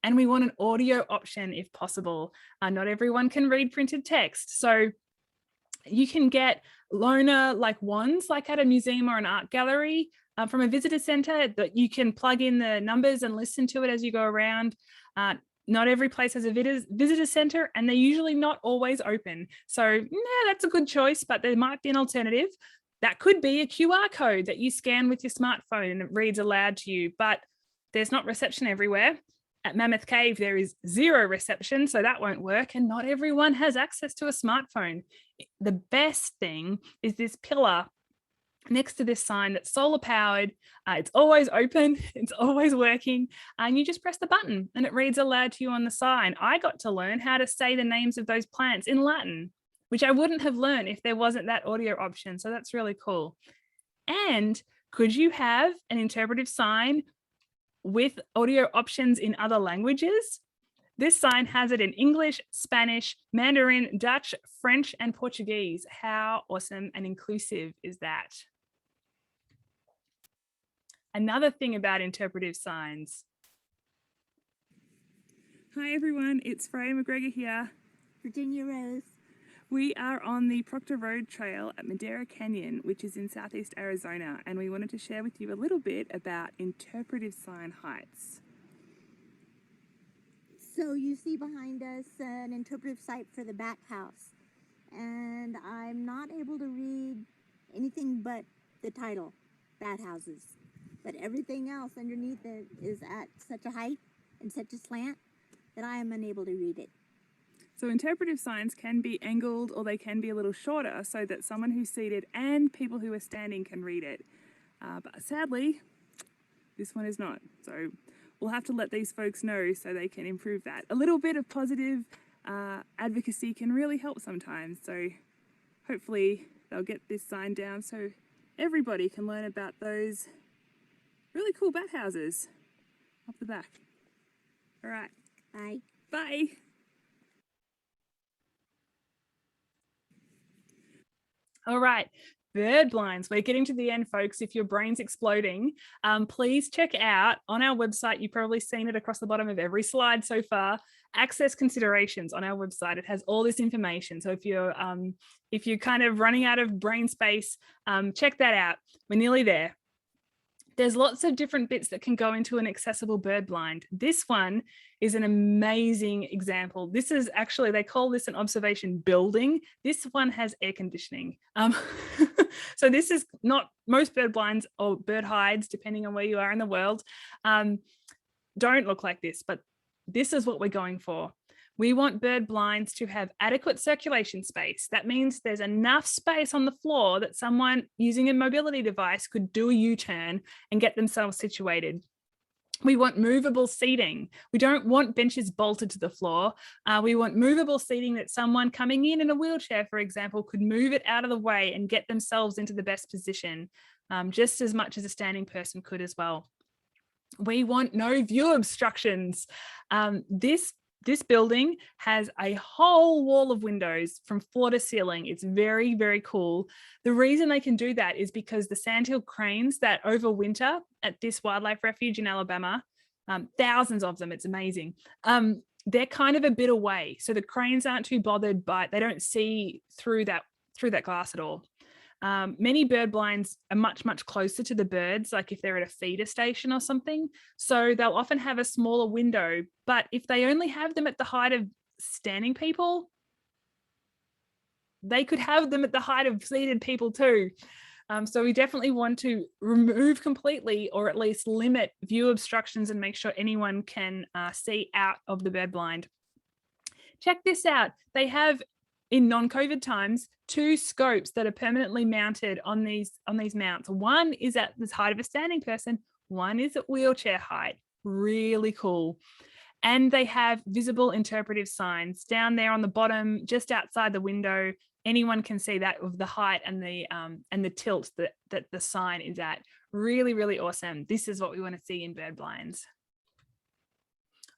And we want an audio option if possible. Not everyone can read printed text. So you can get loaner like wands, like at a museum or an art gallery, from a visitor center, that you can plug in the numbers and listen to it as you go around. Not every place has a visitor center, and they're usually not always open. So that's a good choice, but there might be an alternative. That could be a QR code that you scan with your smartphone and it reads aloud to you, but there's not reception everywhere. At Mammoth Cave, there is 0 reception, so that won't work, and not everyone has access to a smartphone. The best thing is this pillar next to this sign that's solar powered. It's always open, it's always working, and you just press the button and it reads aloud to you on the sign. I got to learn how to say the names of those plants in Latin, which I wouldn't have learned if there wasn't that audio option. So that's really cool. And could you have an interpretive sign with audio options in other languages? This sign has it in English, Spanish, Mandarin, Dutch, French, and Portuguese. How awesome and inclusive is that? Another thing about interpretive signs. Hi everyone, it's Freya McGregor here. Virginia Rose. We are on the Proctor Road Trail at Madera Canyon, which is in southeast Arizona, and we wanted to share with you a little bit about interpretive sign heights. So you see behind us an interpretive site for the bat house, and I'm not able to read anything but the title, bat houses, but everything else underneath it is at such a height and such a slant that I am unable to read it. So interpretive signs can be angled or they can be a little shorter so that someone who's seated and people who are standing can read it. But sadly, this one is not. So we'll have to let these folks know so they can improve that. A little bit of positive advocacy can really help sometimes. So hopefully they'll get this sign down so everybody can learn about those really cool bat houses off the back. All right. Bye. Bye. All right, bird blinds. We're getting to the end, folks. If your brain's exploding, please check out on our website. You've probably seen it across the bottom of every slide so far. Access considerations on our website. It has all this information. So if you're kind of running out of brain space, check that out. We're nearly there. There's lots of different bits that can go into an accessible bird blind. This one is an amazing example. This is actually, they call this an observation building. This one has air conditioning. So this is not, most bird blinds or bird hides, depending on where you are in the world, don't look like this, but this is what we're going for. We want bird blinds to have adequate circulation space. That means there's enough space on the floor that someone using a mobility device could do a U-turn and get themselves situated. We want movable seating. We don't want benches bolted to the floor. We want movable seating that someone coming in a wheelchair, for example, could move it out of the way and get themselves into the best position, just as much as a standing person could as well. We want no view obstructions. This this building has a whole wall of windows from floor to ceiling. It's very, very cool. The reason they can do that is because the sandhill cranes that overwinter at this wildlife refuge in Alabama, thousands of them, it's amazing. They're kind of a bit away. So the cranes aren't too bothered by, they don't see through that glass at all. Many bird blinds are much, much closer to the birds, like if they're at a feeder station or something. So they'll often have a smaller window, but if they only have them at the height of standing people, they could have them at the height of seated people too. So we definitely want to remove completely, or at least limit view obstructions and make sure anyone can see out of the bird blind. Check this out. They have, in non-COVID times, 2 scopes that are permanently mounted on these mounts. One is at the height of a standing person, one is at wheelchair height. Really cool. And they have visible interpretive signs down there on the bottom, just outside the window. Anyone can see that of the height and the tilt that the sign is at. Really, really awesome. This is what we want to see in bird blinds.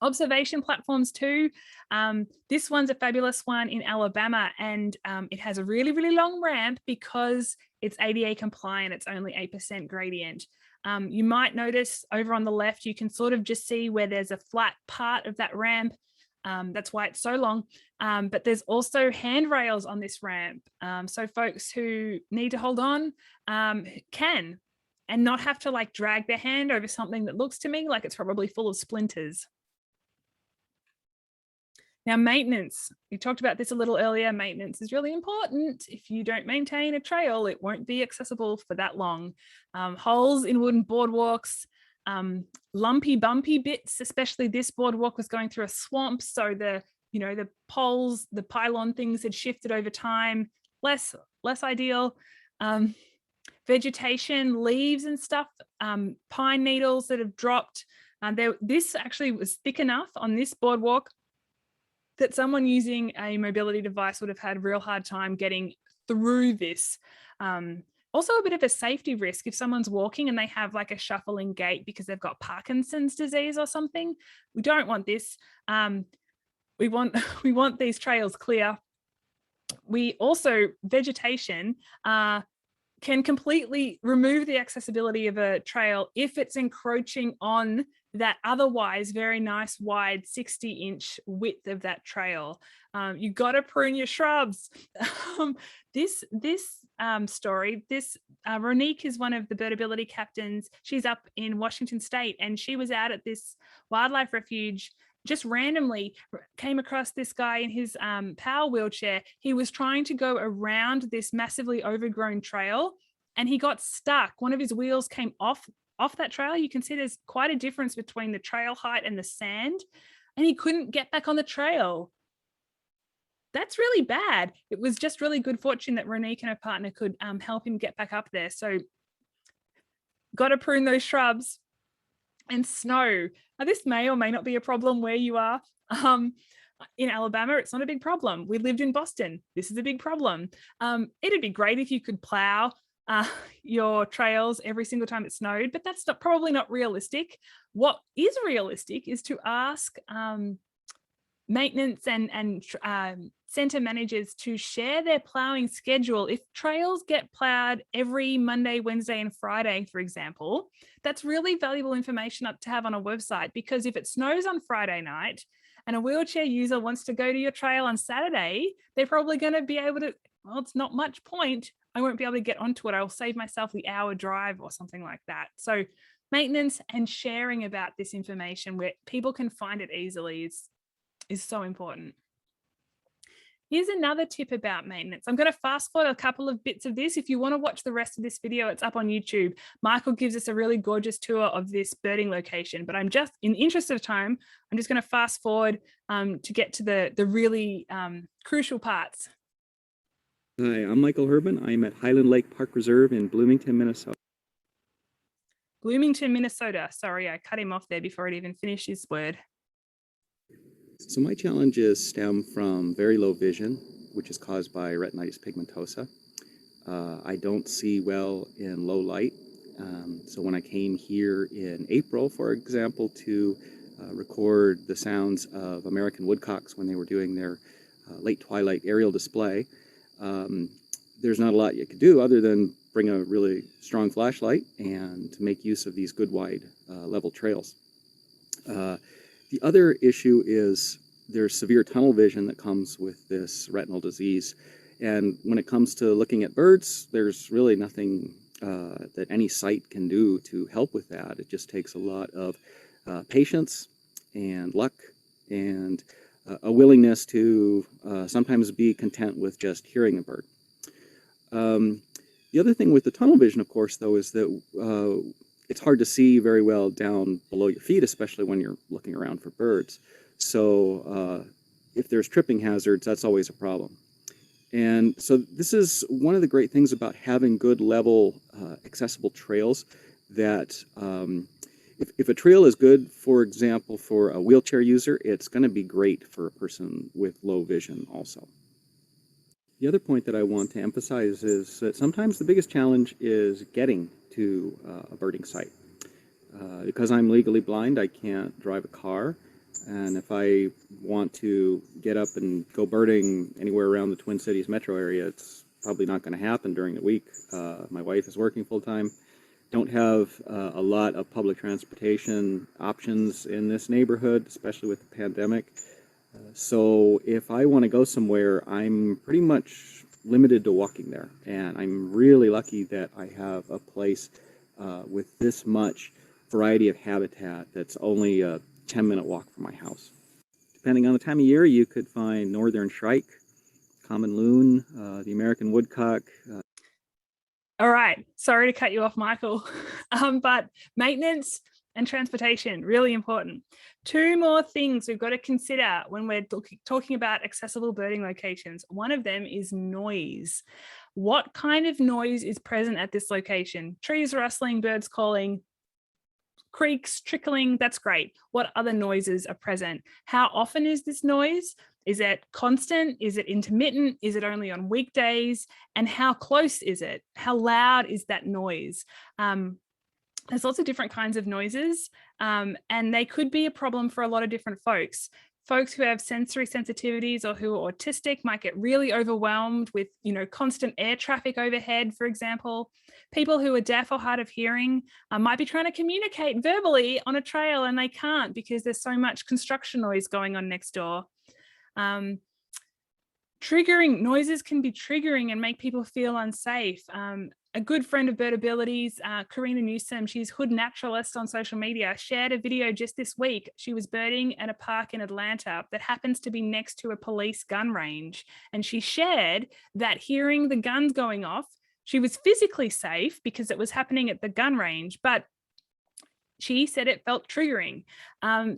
Observation platforms too. This one's a fabulous one in Alabama, and it has a really, really long ramp because it's ADA compliant. It's only 8% gradient. You might notice over on the left, you can sort of just see where there's a flat part of that ramp. That's why it's so long. But there's also handrails on this ramp. So folks who need to hold on can, and not have to like drag their hand over something that looks to me like it's probably full of splinters. Now, maintenance, we talked about this a little earlier. Maintenance is really important. If you don't maintain a trail, it won't be accessible for that long. Holes in wooden boardwalks, lumpy, bumpy bits, especially this boardwalk was going through a swamp. So the poles, the pylon things had shifted over time, less ideal. Vegetation, leaves and stuff, pine needles that have dropped. This actually was thick enough on this boardwalk that someone using a mobility device would have had a real hard time getting through this. Also a bit of a safety risk if someone's walking and they have like a shuffling gait because they've got Parkinson's disease or something. We don't want this. We want these trails clear. We also, vegetation can completely remove the accessibility of a trail if it's encroaching on that otherwise very nice wide 60-inch width of that trail. You got to prune your shrubs. This story, Ronique is one of the birdability captains. She's up in Washington State, and she was out at this wildlife refuge, just randomly came across this guy in his power wheelchair. He was trying to go around this massively overgrown trail, and he got stuck. One of his wheels came off that trail. You can see there's quite a difference between the trail height and the sand, and he couldn't get back on the trail. That's really bad. It was just really good fortune that Ronique and her partner could help him get back up there. So got to prune those shrubs. And snow. Now, this may or may not be a problem where you are. In Alabama, it's not a big problem. We lived in Boston. This is a big problem. It'd be great if you could plow your trails every single time it snowed, but that's probably not realistic. What is realistic is to ask maintenance and center managers to share their plowing schedule. If trails get plowed every Monday, Wednesday, and Friday, for example, that's really valuable information to have on a website, because if it snows on Friday night and a wheelchair user wants to go to your trail on Saturday, they're probably going to be able to, well, it's not much point. I won't be able to get onto it. I'll save myself the hour drive or something like that. So maintenance and sharing about this information where people can find it easily is so important. Here's another tip about maintenance. I'm going to fast forward a couple of bits of this. If you want to watch the rest of this video, it's up on YouTube. Michael gives us a really gorgeous tour of this birding location, but I'm just, in the interest of time, I'm just going to fast forward to get to the really crucial parts. Hi, I'm Michael Herban. I'm at Highland Lake Park Reserve in Bloomington, Minnesota. Bloomington, Minnesota. Sorry, I cut him off there before I'd even finished his word. So my challenges stem from very low vision, which is caused by retinitis pigmentosa. I don't see well in low light. So when I came here in April, for example, to record the sounds of American woodcocks when they were doing their late twilight aerial display. There's not a lot you could do other than bring a really strong flashlight and make use of these good wide level trails. The other issue is there's severe tunnel vision that comes with this retinal disease. And when it comes to looking at birds, there's really nothing that any sight can do to help with that. It just takes a lot of patience and luck and a willingness to sometimes be content with just hearing a bird. The other thing with the tunnel vision, of course, though, is that it's hard to see very well down below your feet, especially when you're looking around for birds. So if there's tripping hazards, that's always a problem. And so this is one of the great things about having good level accessible trails, that if a trail is good, for example, for a wheelchair user, it's going to be great for a person with low vision also. The other point that I want to emphasize is that sometimes the biggest challenge is getting to a birding site. Because I'm legally blind, I can't drive a car. And if I want to get up and go birding anywhere around the Twin Cities metro area, it's probably not going to happen during the week. My wife is working full-time. Don't have a lot of public transportation options in this neighborhood, especially with the pandemic. So if I want to go somewhere, I'm pretty much limited to walking there. And I'm really lucky that I have a place with this much variety of habitat that's only a 10-minute walk from my house. Depending on the time of year, you could find northern shrike, common loon, the American woodcock. All right, sorry to cut you off, Michael, but maintenance and transportation, really important. Two more things we've got to consider when we're talking about accessible birding locations. One of them is noise. What kind of noise is present at this location? Trees rustling, birds calling, creeks trickling, that's great. What other noises are present? How often is this noise? Is it constant? Is it intermittent? Is it only on weekdays? And how close is it? How loud is that noise? There's lots of different kinds of noises, and they could be a problem for a lot of different folks. Folks who have sensory sensitivities or who are autistic might get really overwhelmed with, constant air traffic overhead, for example. People who are deaf or hard of hearing might be trying to communicate verbally on a trail and they can't because there's so much construction noise going on next door. Triggering noises can be triggering and make people feel unsafe. A good friend of Birdability's, Karina Newsom, she's hood naturalist on social media, shared a video just this week. She was birding at a park in Atlanta that happens to be next to a police gun range. And she shared that hearing the guns going off, she was physically safe because it was happening at the gun range, but she said it felt triggering.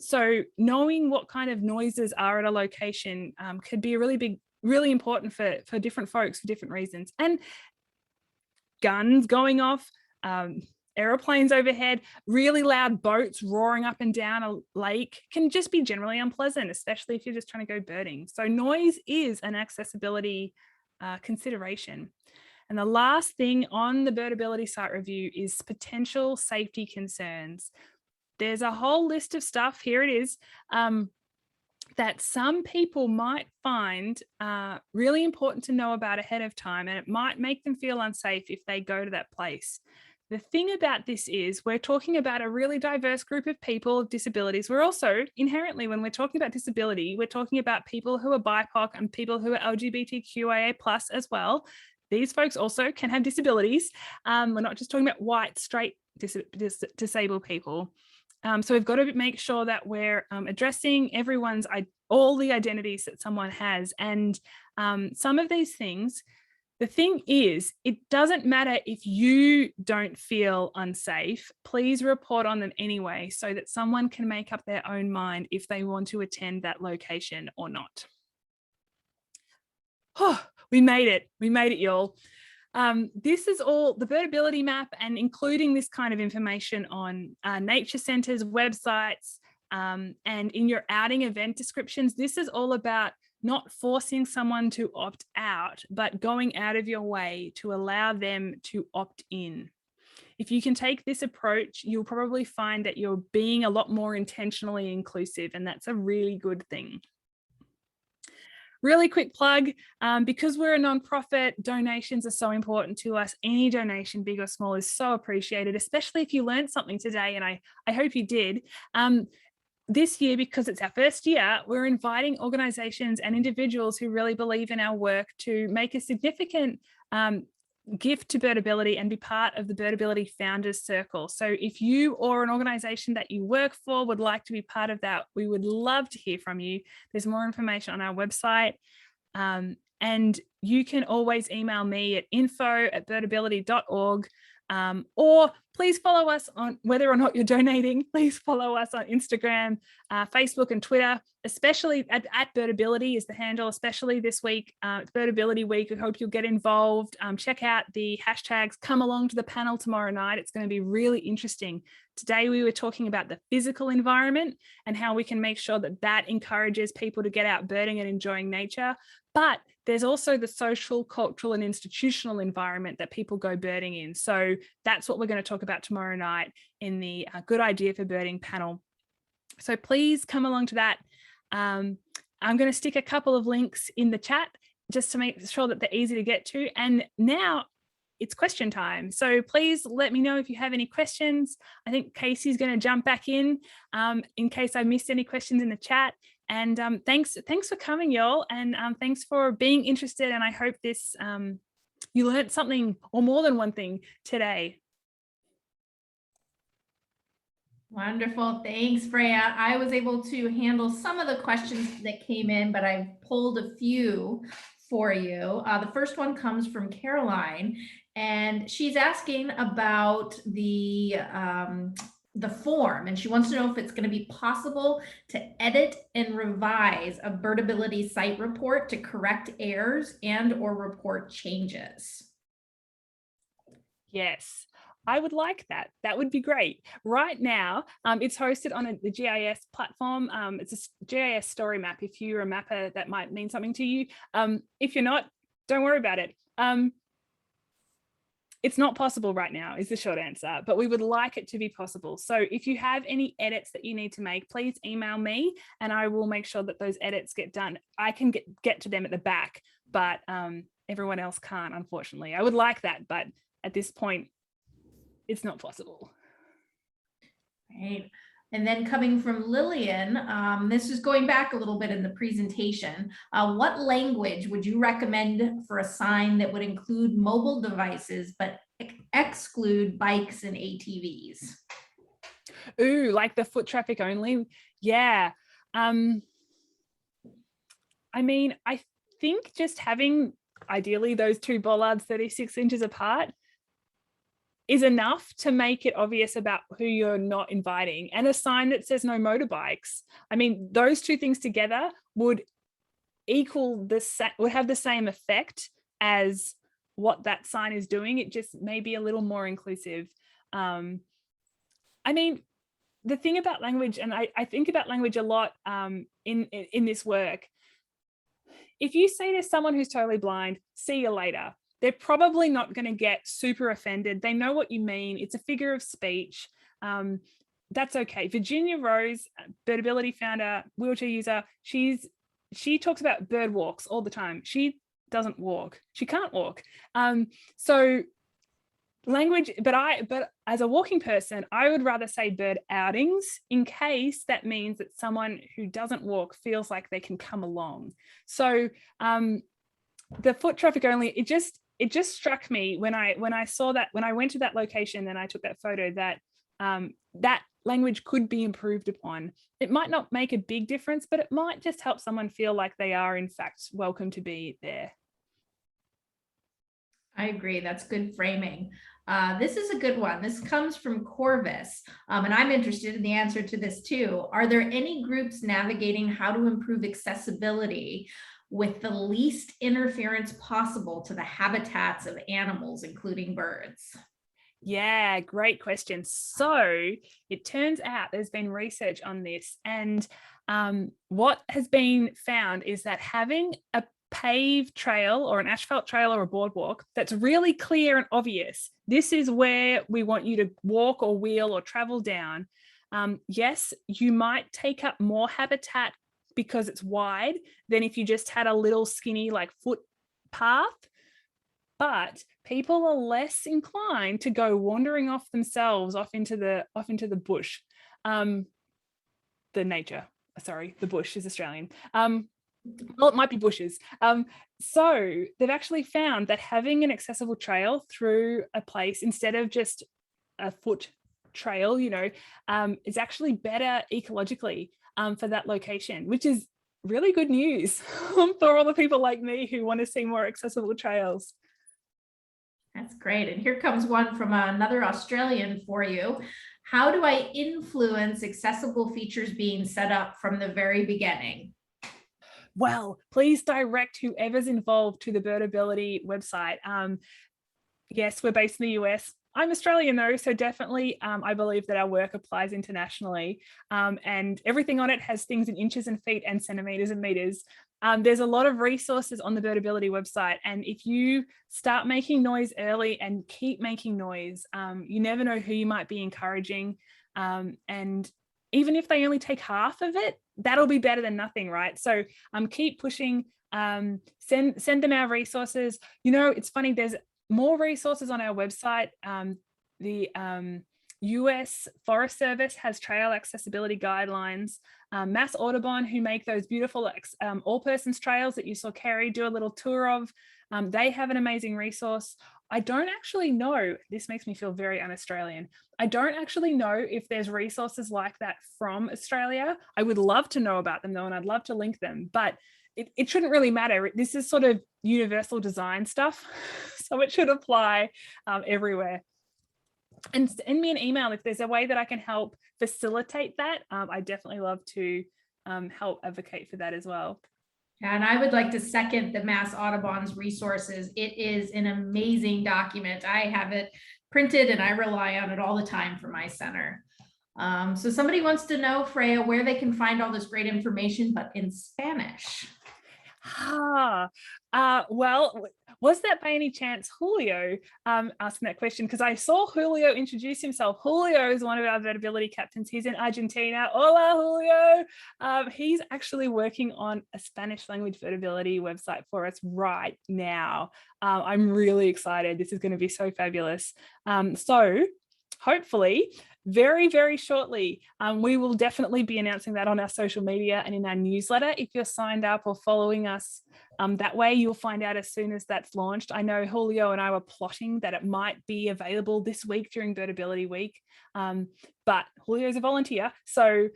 So knowing what kind of noises are at a location could be really important for different folks for different reasons. And guns going off, aeroplanes overhead, really loud boats roaring up and down a lake can just be generally unpleasant, especially if you're just trying to go birding. So noise is an accessibility consideration. And the last thing on the Birdability site review is potential safety concerns. There's a whole list of stuff, here it is, that some people might find really important to know about ahead of time, and it might make them feel unsafe if they go to that place. The thing about this is we're talking about a really diverse group of people with disabilities. We're also inherently, when we're talking about disability, we're talking about people who are BIPOC and people who are LGBTQIA+ as well. These folks also can have disabilities. We're not just talking about white, straight disabled people. So we've got to make sure that we're addressing all the identities that someone has. And some of these things, the thing is, it doesn't matter if you don't feel unsafe, please report on them anyway, so that someone can make up their own mind if they want to attend that location or not. Oh, we made it, y'all. This is all the Birdability Map, and including this kind of information on nature centers, websites, and in your outing event descriptions. This is all about not forcing someone to opt out, but going out of your way to allow them to opt in. if you can take this approach, you'll probably find that you're being a lot more intentionally inclusive, and that's a really good thing. Really quick plug, because we're a nonprofit, donations are so important to us. Any donation, big or small, is so appreciated, especially if you learned something today, and I hope you did. This year, because it's our first year, we're inviting organizations and individuals who really believe in our work to make a significant gift to Birdability and be part of the Birdability Founders Circle. So if you or an organization that you work for would like to be part of that, we would love to hear from you. There's more information on our website. And you can always email me at info@birdability.org. Or please follow us on, whether or not you're donating, please follow us on Instagram, Facebook and Twitter, especially at Birdability is the handle, especially this week. It's Birdability Week. I hope you'll get involved. Check out the hashtags, come along to the panel tomorrow night. It's going to be really interesting. Today we were talking about the physical environment and how we can make sure that that encourages people to get out birding and enjoying nature. But there's also the social, cultural and institutional environment that people go birding in. So that's what we're going to talk about tomorrow night in the Good Idea for Birding panel. So please come along to that. I'm going to stick a couple of links in the chat just to make sure that they're easy to get to. And now it's question time. So please let me know if you have any questions. I think Casey's going to jump back in case I missed any questions in the chat. And thanks for coming, y'all. And thanks for being interested. And I hope this you learned something or more than one thing today. Wonderful. Thanks, Freya. I was able to handle some of the questions that came in, but I pulled a few for you. The first one comes from Caroline, and she's asking about the form, and she wants to know if it's going to be possible to edit and revise a Birdability site report to correct errors and or report changes. Yes, I would like that. That would be great. Right now, it's hosted on the GIS platform. It's a GIS story map. If you're a mapper, that might mean something to you. If you're not, don't worry about it. It's not possible right now is the short answer, but we would like it to be possible. So if you have any edits that you need to make, please email me and I will make sure that those edits get done. I can get to them at the back, but everyone else can't, unfortunately. I would like that, but at this point, it's not possible. Right. And then coming from Lillian, this is going back a little bit in the presentation. What language would you recommend for a sign that would include mobile devices, but exclude bikes and ATVs? Ooh, like the foot traffic only? Yeah. I mean, I think just having ideally those two bollards 36 inches apart is enough to make it obvious about who you're not inviting, and a sign that says no motorbikes. I mean, those two things together would have the same effect as what that sign is doing. It just may be a little more inclusive. I mean, the thing about language, and I think about language a lot in this work. If you say to someone who's totally blind, see you later, they're probably not going to get super offended. They know what you mean. It's a figure of speech. That's okay. Virginia Rose, Birdability founder, wheelchair user, she talks about bird walks all the time. She doesn't walk. She can't walk. So language, but as a walking person, I would rather say bird outings in case that means that someone who doesn't walk feels like they can come along. So the foot traffic only, it just struck me when I saw that, when I went to that location and I took that photo, that that language could be improved upon. It might not make a big difference, but it might just help someone feel like they are in fact welcome to be there. I agree. That's good framing. This is a good one. This comes from Corvus, and I'm interested in the answer to this too. Are there any groups navigating how to improve accessibility with the least interference possible to the habitats of animals, including birds? Yeah, great question. So it turns out there's been research on this, and what has been found is that having paved trail or an asphalt trail or a boardwalk that's really clear and obvious. This is where we want you to walk or wheel or travel down. Yes, you might take up more habitat because it's wide than if you just had a little skinny like footpath, but people are less inclined to go wandering off themselves off into the bush. The bush is Australian. Well, it might be bushes. So they've actually found that having an accessible trail through a place instead of just a foot trail, is actually better ecologically for that location, which is really good news for all the people like me who want to see more accessible trails. That's great. And here comes one from another Australian for you. How do I influence accessible features being set up from the very beginning? Well, please direct whoever's involved to the Birdability website. Yes, we're based in the US. I'm Australian though, so definitely I believe that our work applies internationally, and everything on it has things in inches and feet and centimeters and meters. There's a lot of resources on the Birdability website, and if you start making noise early and keep making noise, you never know who you might be encouraging, and even if they only take half of it, that'll be better than nothing, right? So keep pushing, send them our resources. It's funny, there's more resources on our website. The US Forest Service has trail accessibility guidelines. Mass Audubon, who make those beautiful all-persons trails that you saw Kerry do a little tour of, they have an amazing resource. I don't actually know, this makes me feel very un-Australian. I don't actually know if there's resources like that from Australia. I would love to know about them though, and I'd love to link them, but it shouldn't really matter. This is sort of universal design stuff, so it should apply everywhere. And send me an email if there's a way that I can help facilitate that. I definitely love to help advocate for that as well. And I would like to second the Mass Audubon's resources. It is an amazing document. I have it printed and I rely on it all the time for my center. So somebody wants to know, Freya, where they can find all this great information, but in Spanish. Well, was that by any chance Julio asking that question? Because I saw Julio introduce himself. Julio is one of our Birdability captains. He's in Argentina. Hola, Julio. He's actually working on a Spanish language Birdability website for us right now. I'm really excited. This is going to be so fabulous. So hopefully very, very shortly, we will definitely be announcing that on our social media and in our newsletter. If you're signed up or following us that way, you'll find out as soon as that's launched. I know Julio and I were plotting that it might be available this week during Birdability Week, but Julio's a volunteer, so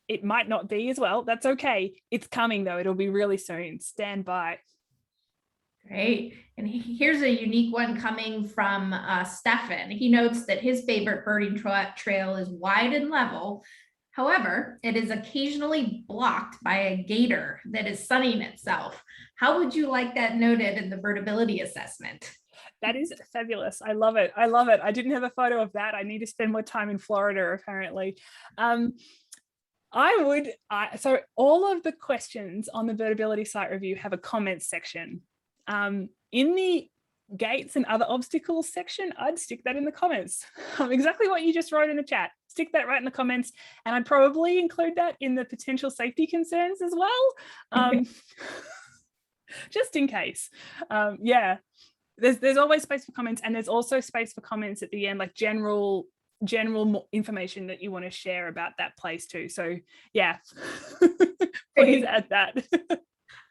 it might not be as well. That's okay. It's coming though. It'll be really soon. Stand by. Great. And here's a unique one coming from Stefan. He notes that his favorite birding trail is wide and level. However, it is occasionally blocked by a gator that is sunning itself. How would you like that noted in the birdability assessment? That is fabulous. I love it. I love it. I didn't have a photo of that. I need to spend more time in Florida, apparently. So all of the questions on the Birdability site review have a comments section. In the gates and other obstacles section, I'd stick that in the comments. Exactly what you just wrote in the chat. Stick that right in the comments, and I'd probably include that in the potential safety concerns as well, just in case. Yeah, there's always space for comments, and there's also space for comments at the end, like general information that you want to share about that place too. So yeah, please add that.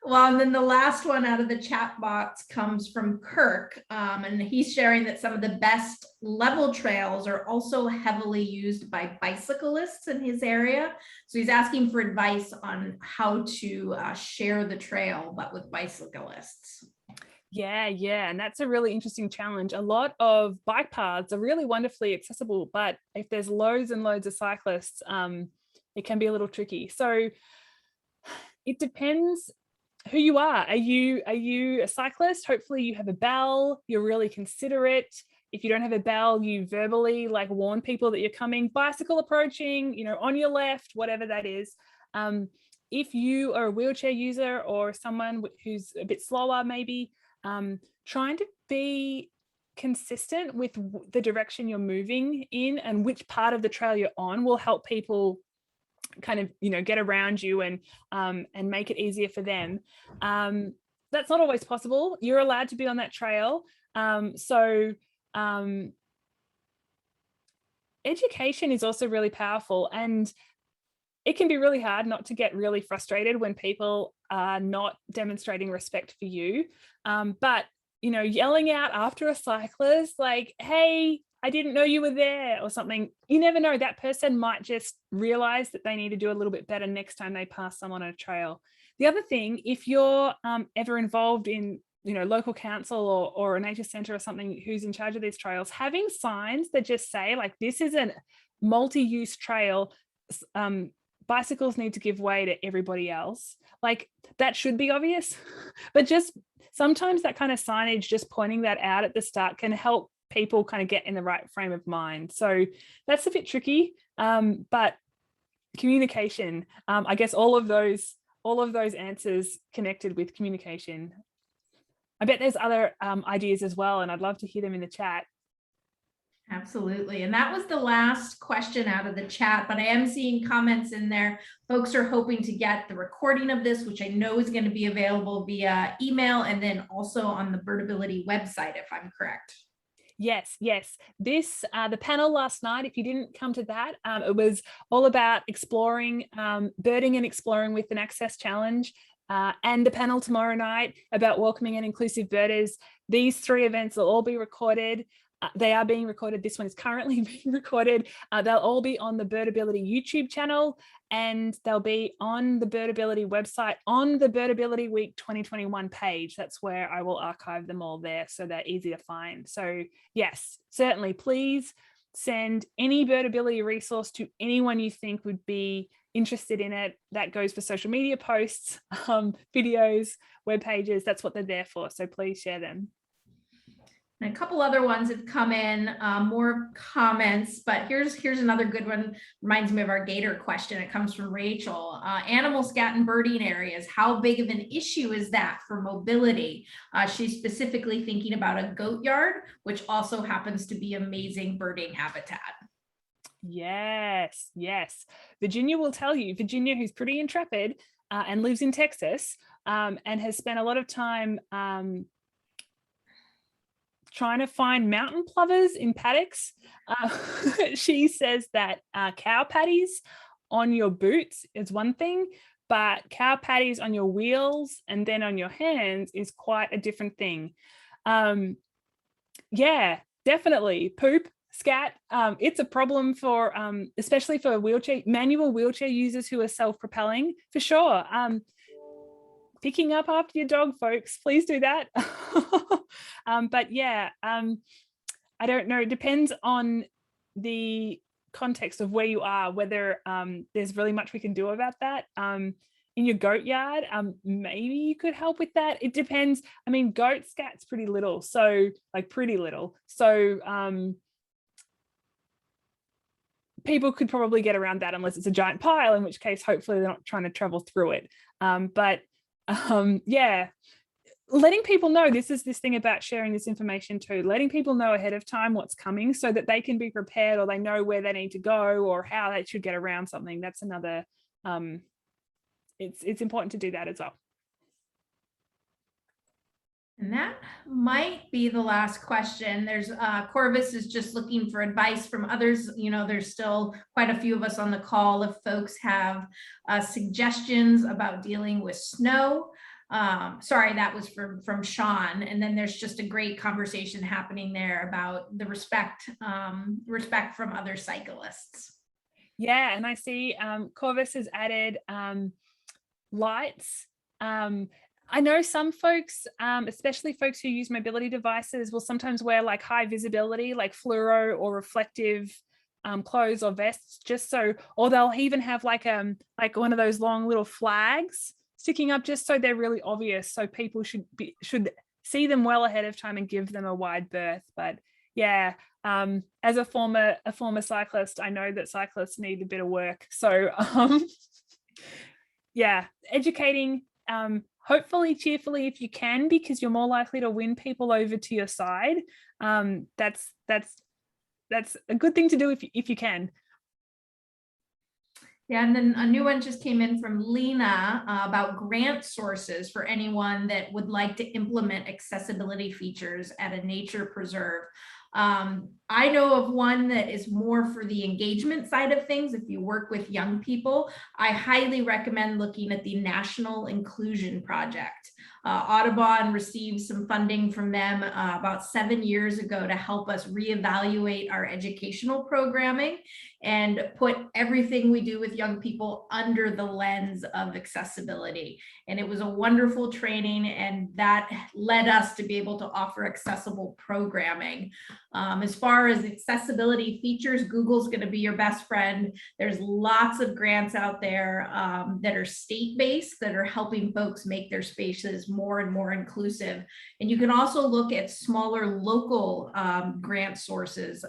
Well, and then the last one out of the chat box comes from Kirk, and he's sharing that some of the best level trails are also heavily used by bicyclists in his area. So he's asking for advice on how to share the trail, but with bicyclists. Yeah, and that's a really interesting challenge. A lot of bike paths are really wonderfully accessible, but if there's loads and loads of cyclists, it can be a little tricky. So it depends who you are. Are you a cyclist? Hopefully you have a bell, you're really considerate. If you don't have a bell, you verbally like warn people that you're coming, bicycle approaching, on your left, whatever that is. if you are a wheelchair user or someone who's a bit slower, maybe trying to be consistent with the direction you're moving in and which part of the trail you're on will help people kind of, you know, get around you and make it easier for them. That's not always possible. You're allowed to be on that trail. Education is also really powerful, and it can be really hard not to get really frustrated when people are not demonstrating respect for you. But, you know, yelling out after a cyclist, like, hey, I didn't know you were there or something, you never know, that person might just realize that they need to do a little bit better next time they pass someone on a trail. The other thing, if you're ever involved in, you know, local council or a nature centre or something who's in charge of these trails, having signs that just say, like, this is a multi-use trail, bicycles need to give way to everybody else. Like, that should be obvious, but just sometimes that kind of signage, just pointing that out at the start, can help people kind of get in the right frame of mind. So that's a bit tricky, but communication, I guess all of those answers connected with communication. I bet there's other ideas as well, and I'd love to hear them in the chat. Absolutely. And that was the last question out of the chat, but I am seeing comments in there. Folks are hoping to get the recording of this, which I know is going to be available via email and then also on the Birdability website, if I'm correct. Yes. This, the panel last night, if you didn't come to that, it was all about exploring, birding and exploring with an access challenge. And the panel tomorrow night about welcoming and inclusive birders. These 3 events will all be recorded. They are being recorded. This one is currently being recorded. They'll all be on the Birdability YouTube channel, and they'll be on the Birdability website on the Birdability Week 2021 page. That's where I will archive them all there, so they're easy to find. So yes, certainly, please send any Birdability resource to anyone you think would be interested in it. That goes for social media posts, videos, web pages. That's what they're there for. So please share them. And a couple other ones have come in, more comments, but here's another good one. Reminds me of our gator question. It comes from Rachel. Animal scat and birding areas, how big of an issue is that for mobility? She's specifically thinking about a goat yard, which also happens to be amazing birding habitat. Yes. Virginia will tell you, Virginia, who's pretty intrepid and lives in Texas and has spent a lot of time trying to find mountain plovers in paddocks. She says that cow patties on your boots is one thing, but cow patties on your wheels and then on your hands is quite a different thing. Yeah, definitely. Poop, scat, it's a problem for, especially for manual wheelchair users who are self-propelling, for sure. Picking up after your dog, folks, please do that. But yeah, I don't know, it depends on the context of where you are, whether there's really much we can do about that. In your goat yard, maybe you could help with that. It depends. I mean, goat scat's pretty little, so people could probably get around that unless it's a giant pile, in which case hopefully they're not trying to travel through it. Yeah, letting people know, this thing about sharing this information too, letting people know ahead of time what's coming so that they can be prepared, or they know where they need to go or how they should get around something. That's another, it's important to do that as well. And that might be the last question. There's Corvus is just looking for advice from others. You know, there's still quite a few of us on the call. If folks have suggestions about dealing with snow, sorry, that was from Sean. And then there's just a great conversation happening there about the respect from other cyclists. Yeah, and I see Corvus has added lights. I know some folks, especially folks who use mobility devices, will sometimes wear like high visibility, like fluoro or reflective clothes or vests, just so, or they'll even have like one of those long little flags sticking up, just so they're really obvious, so people should see them well ahead of time and give them a wide berth. But yeah, as a former cyclist, I know that cyclists need a bit of work, so yeah, educating, hopefully cheerfully if you can, because you're more likely to win people over to your side. That's a good thing to do if you can. Yeah, and then a new one just came in from Lena about grant sources for anyone that would like to implement accessibility features at a nature preserve. I know of one that is more for the engagement side of things. If you work with young people, I highly recommend looking at the National Inclusion Project. Audubon received some funding from them about 7 years ago to help us reevaluate our educational programming and put everything we do with young people under the lens of accessibility. And it was a wonderful training, and that led us to be able to offer accessible programming. As far as accessibility features, Google's going to be your best friend. There's lots of grants out there that are state-based that are helping folks make their spaces more and more inclusive. And you can also look at smaller local grant sources,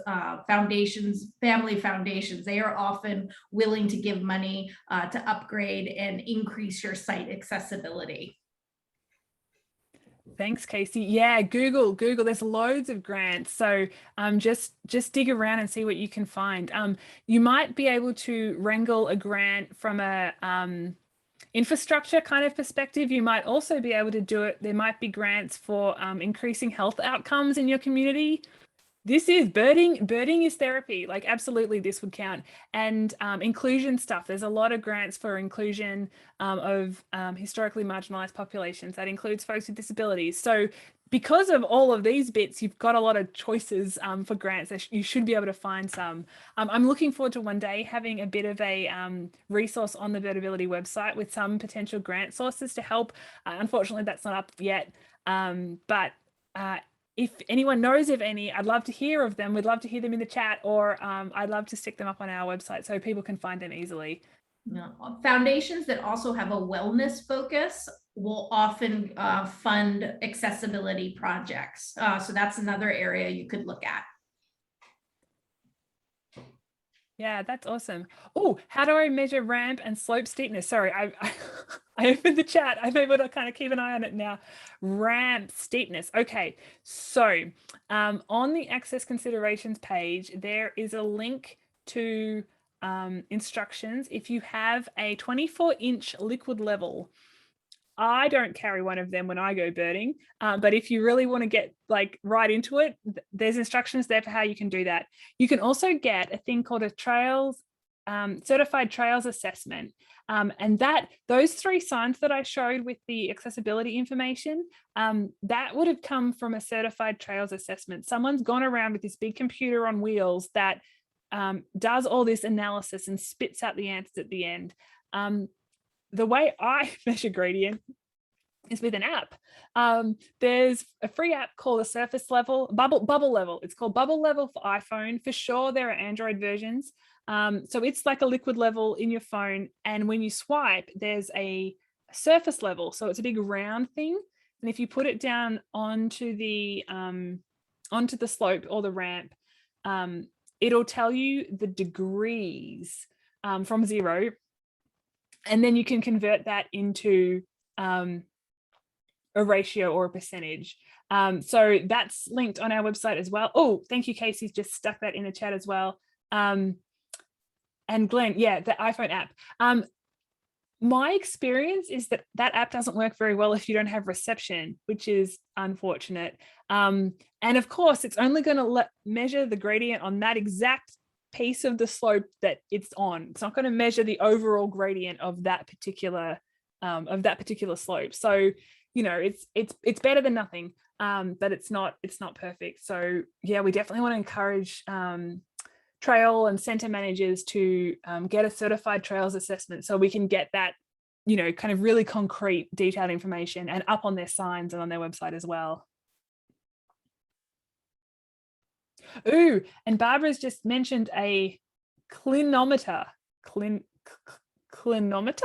foundations, family foundations. They are often willing to give money to upgrade and increase your site accessibility. Thanks, Casey. Yeah, Google. There's loads of grants, so just dig around and see what you can find. You might be able to wrangle a grant from a infrastructure kind of perspective. You might also be able to do it. There might be grants for increasing health outcomes in your community. This is birding is therapy. Like, absolutely, this would count. And inclusion stuff. There's a lot of grants for inclusion of historically marginalized populations. That includes folks with disabilities. So because of all of these bits, you've got a lot of choices for grants. You should be able to find some. I'm looking forward to one day having a bit of a resource on the Birdability website with some potential grant sources to help. Unfortunately, that's not up yet. But if anyone knows of any, I'd love to hear of them. We'd love to hear them in the chat, or I'd love to stick them up on our website so people can find them easily. Foundations that also have a wellness focus will often fund accessibility projects. So that's another area you could look at. Yeah, that's awesome. Oh, how do I measure ramp and slope steepness? Sorry, I opened the chat. I'm able to kind of keep an eye on it now. Ramp steepness. Okay, so on the access considerations page, there is a link to instructions. If you have a 24-inch liquid level, I don't carry one of them when I go birding, but if you really want to get like right into it, there's instructions there for how you can do that. You can also get a thing called a certified trails assessment. And those 3 signs that I showed with the accessibility information, that would have come from a certified trails assessment. Someone's gone around with this big computer on wheels that does all this analysis and spits out the answers at the end. The way I measure gradient is with an app. There's a free app called a surface level, bubble level. It's called Bubble Level for iPhone. For sure, there are Android versions. So it's like a liquid level in your phone. And when you swipe, there's a surface level. So it's a big round thing. And if you put it down onto the slope or the ramp, it'll tell you the degrees from 0. And then you can convert that into a ratio or a percentage. So that's linked on our website as well. Oh, thank you, Casey's just stuck that in the chat as well. And Glenn, yeah, the iPhone app. My experience is that app doesn't work very well if you don't have reception, which is unfortunate. And of course, it's only going to measure the gradient on that exact piece of the slope that it's on. It's not going to measure the overall gradient of that particular slope. So, you know, it's better than nothing, but it's not perfect. So yeah, we definitely want to encourage trail and center managers to get a certified trails assessment so we can get that, you know, kind of really concrete, detailed information and up on their signs and on their website as well. Ooh, and Barbara's just mentioned a clinometer. Clinometer?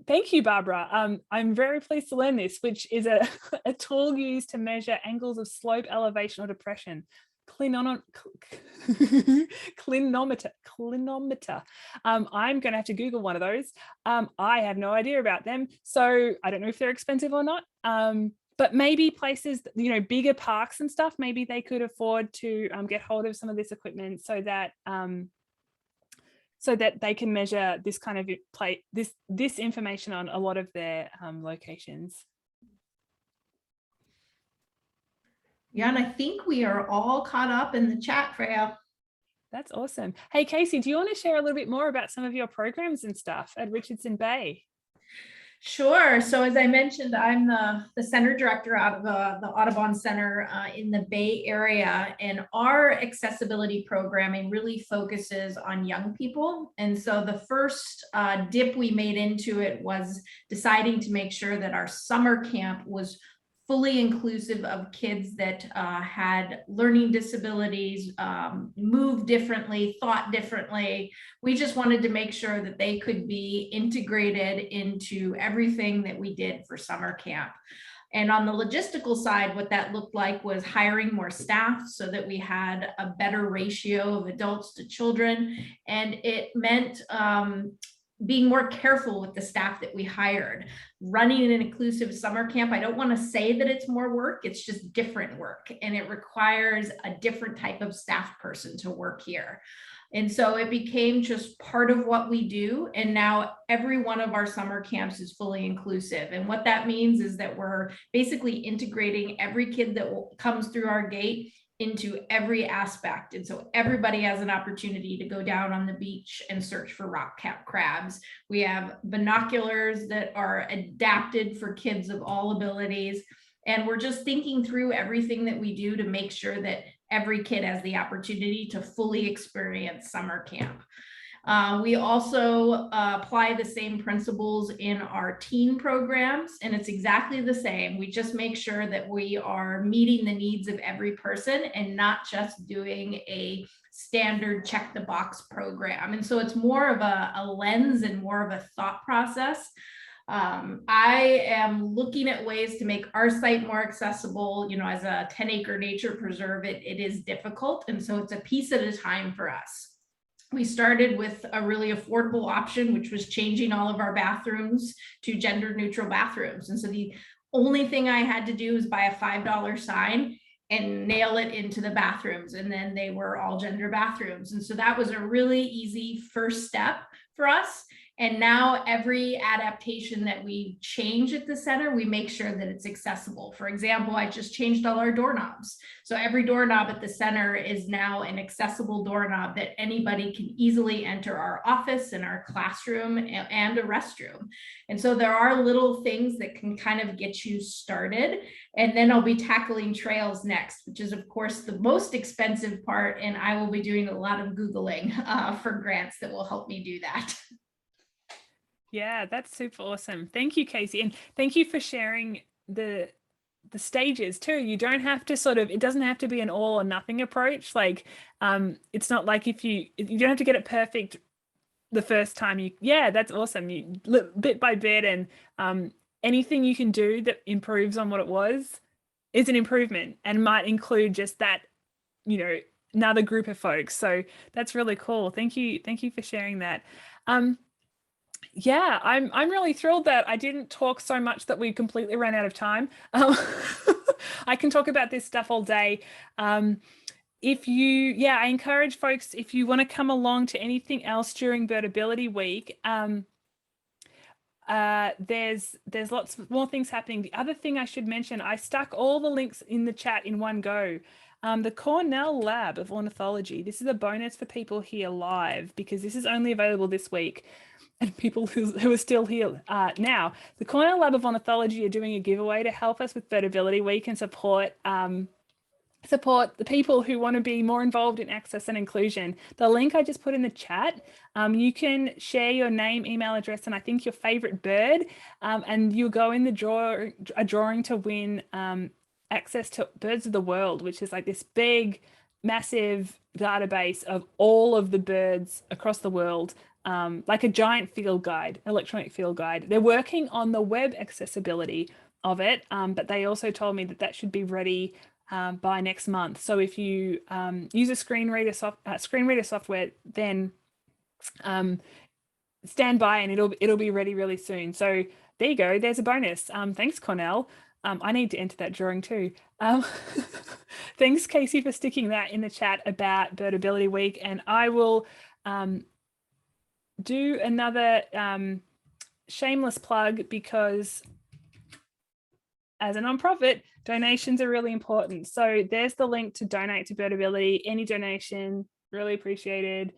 Thank you, Barbara. I'm very pleased to learn this, which is a tool used to measure angles of slope, elevation, or depression. clinometer. I'm going to have to Google one of those. I have no idea about them, so I don't know if they're expensive or not. But maybe places, you know, bigger parks and stuff, maybe they could afford to get hold of some of this equipment so that they can measure this kind of this information on a lot of their locations. Yeah, and I think we are all caught up in the chat, Freya. That's awesome. Hey, Casey, do you want to share a little bit more about some of your programs and stuff at Richardson Bay? Sure. So as I mentioned, I'm the center director out of the Audubon Center in the Bay Area, and our accessibility programming really focuses on young people. And so the first dip we made into it was deciding to make sure that our summer camp was fully inclusive of kids that had learning disabilities, moved differently, thought differently. We just wanted to make sure that they could be integrated into everything that we did for summer camp. And on the logistical side, what that looked like was hiring more staff so that we had a better ratio of adults to children. And it meant being more careful with the staff that we hired. Running an inclusive summer camp, I don't want to say that it's more work, it's just different work, and it requires a different type of staff person to work here. And so it became just part of what we do. And now every one of our summer camps is fully inclusive. And what that means is that we're basically integrating every kid that comes through our gate into every aspect. And so everybody has an opportunity to go down on the beach and search for rock crabs. We have binoculars that are adapted for kids of all abilities. And we're just thinking through everything that we do to make sure that every kid has the opportunity to fully experience summer camp. We also apply the same principles in our teen programs, and it's exactly the same. We just make sure that we are meeting the needs of every person and not just doing a standard check the box program. And so it's more of a lens and more of a thought process. I am looking at ways to make our site more accessible. You know, as a 10-acre nature preserve, it is difficult. And so it's a piece at a time for us. We started with a really affordable option, which was changing all of our bathrooms to gender neutral bathrooms. And so the only thing I had to do was buy a $5 sign and nail it into the bathrooms. And then they were all gender bathrooms. And so that was a really easy first step for us. And now every adaptation that we change at the center, we make sure that it's accessible. For example, I just changed all our doorknobs. So every doorknob at the center is now an accessible doorknob that anybody can easily enter our office and our classroom and a restroom. And so there are little things that can kind of get you started. And then I'll be tackling trails next, which is of course the most expensive part. And I will be doing a lot of Googling for grants that will help me do that. Yeah, that's super awesome. Thank you, Casey. And thank you for sharing the stages too. You don't have to it doesn't have to be an all or nothing approach. Like, it's not like you don't have to get it perfect the first time. That's awesome. You bit by bit, and anything you can do that improves on what it was is an improvement and might include just that, you know, another group of folks. So that's really cool. Thank you for sharing that. Yeah, I'm really thrilled that I didn't talk so much that we completely ran out of time. I can talk about this stuff all day. I encourage folks, if you want to come along to anything else during Birdability Week, there's lots more things happening. The other thing I should mention, I stuck all the links in the chat in one go. The Cornell Lab of Ornithology. This is a bonus for people here live because this is only available this week. And people who are still here now. The Cornell Lab of Ornithology are doing a giveaway to help us with Birdability Week and support the people who want to be more involved in access and inclusion. The link I just put in the chat, you can share your name, email address, and I think your favorite bird, and you'll go in the drawing to win access to Birds of the World, which is like this big, massive database of all of the birds across the world. Like a giant field guide, electronic field guide. They're working on the web accessibility of it, but they also told me that should be ready by next month. So if you use a screen reader software, then stand by and it'll be ready really soon. So there you go. There's a bonus. Thanks, Cornell. I need to enter that drawing too. Thanks, Casey, for sticking that in the chat about Birdability Week. And I will do another shameless plug, because as a nonprofit, donations are really important. So there's the link to donate to Birdability. Any donation, really appreciated,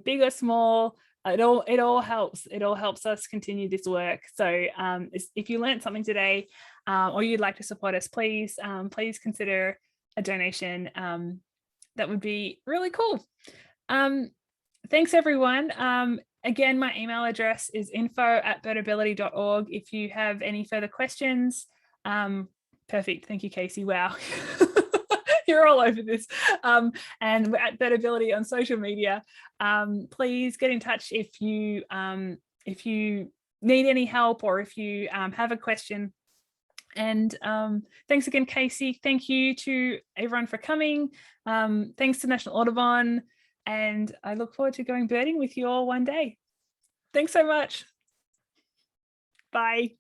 big or small. It all helps. It all helps us continue this work. So if you learned something today, or you'd like to support us, please consider a donation. That would be really cool. Thanks, everyone. Again, my email address is info@birdability.org. If you have any further questions, perfect. Thank you, Casey. Wow. You're all over this. And we're at Birdability on social media. Please get in touch if you need any help, or if you have a question. And thanks again, Casey. Thank you to everyone for coming. Thanks to National Audubon. And I look forward to going birding with you all one day. Thanks so much. Bye.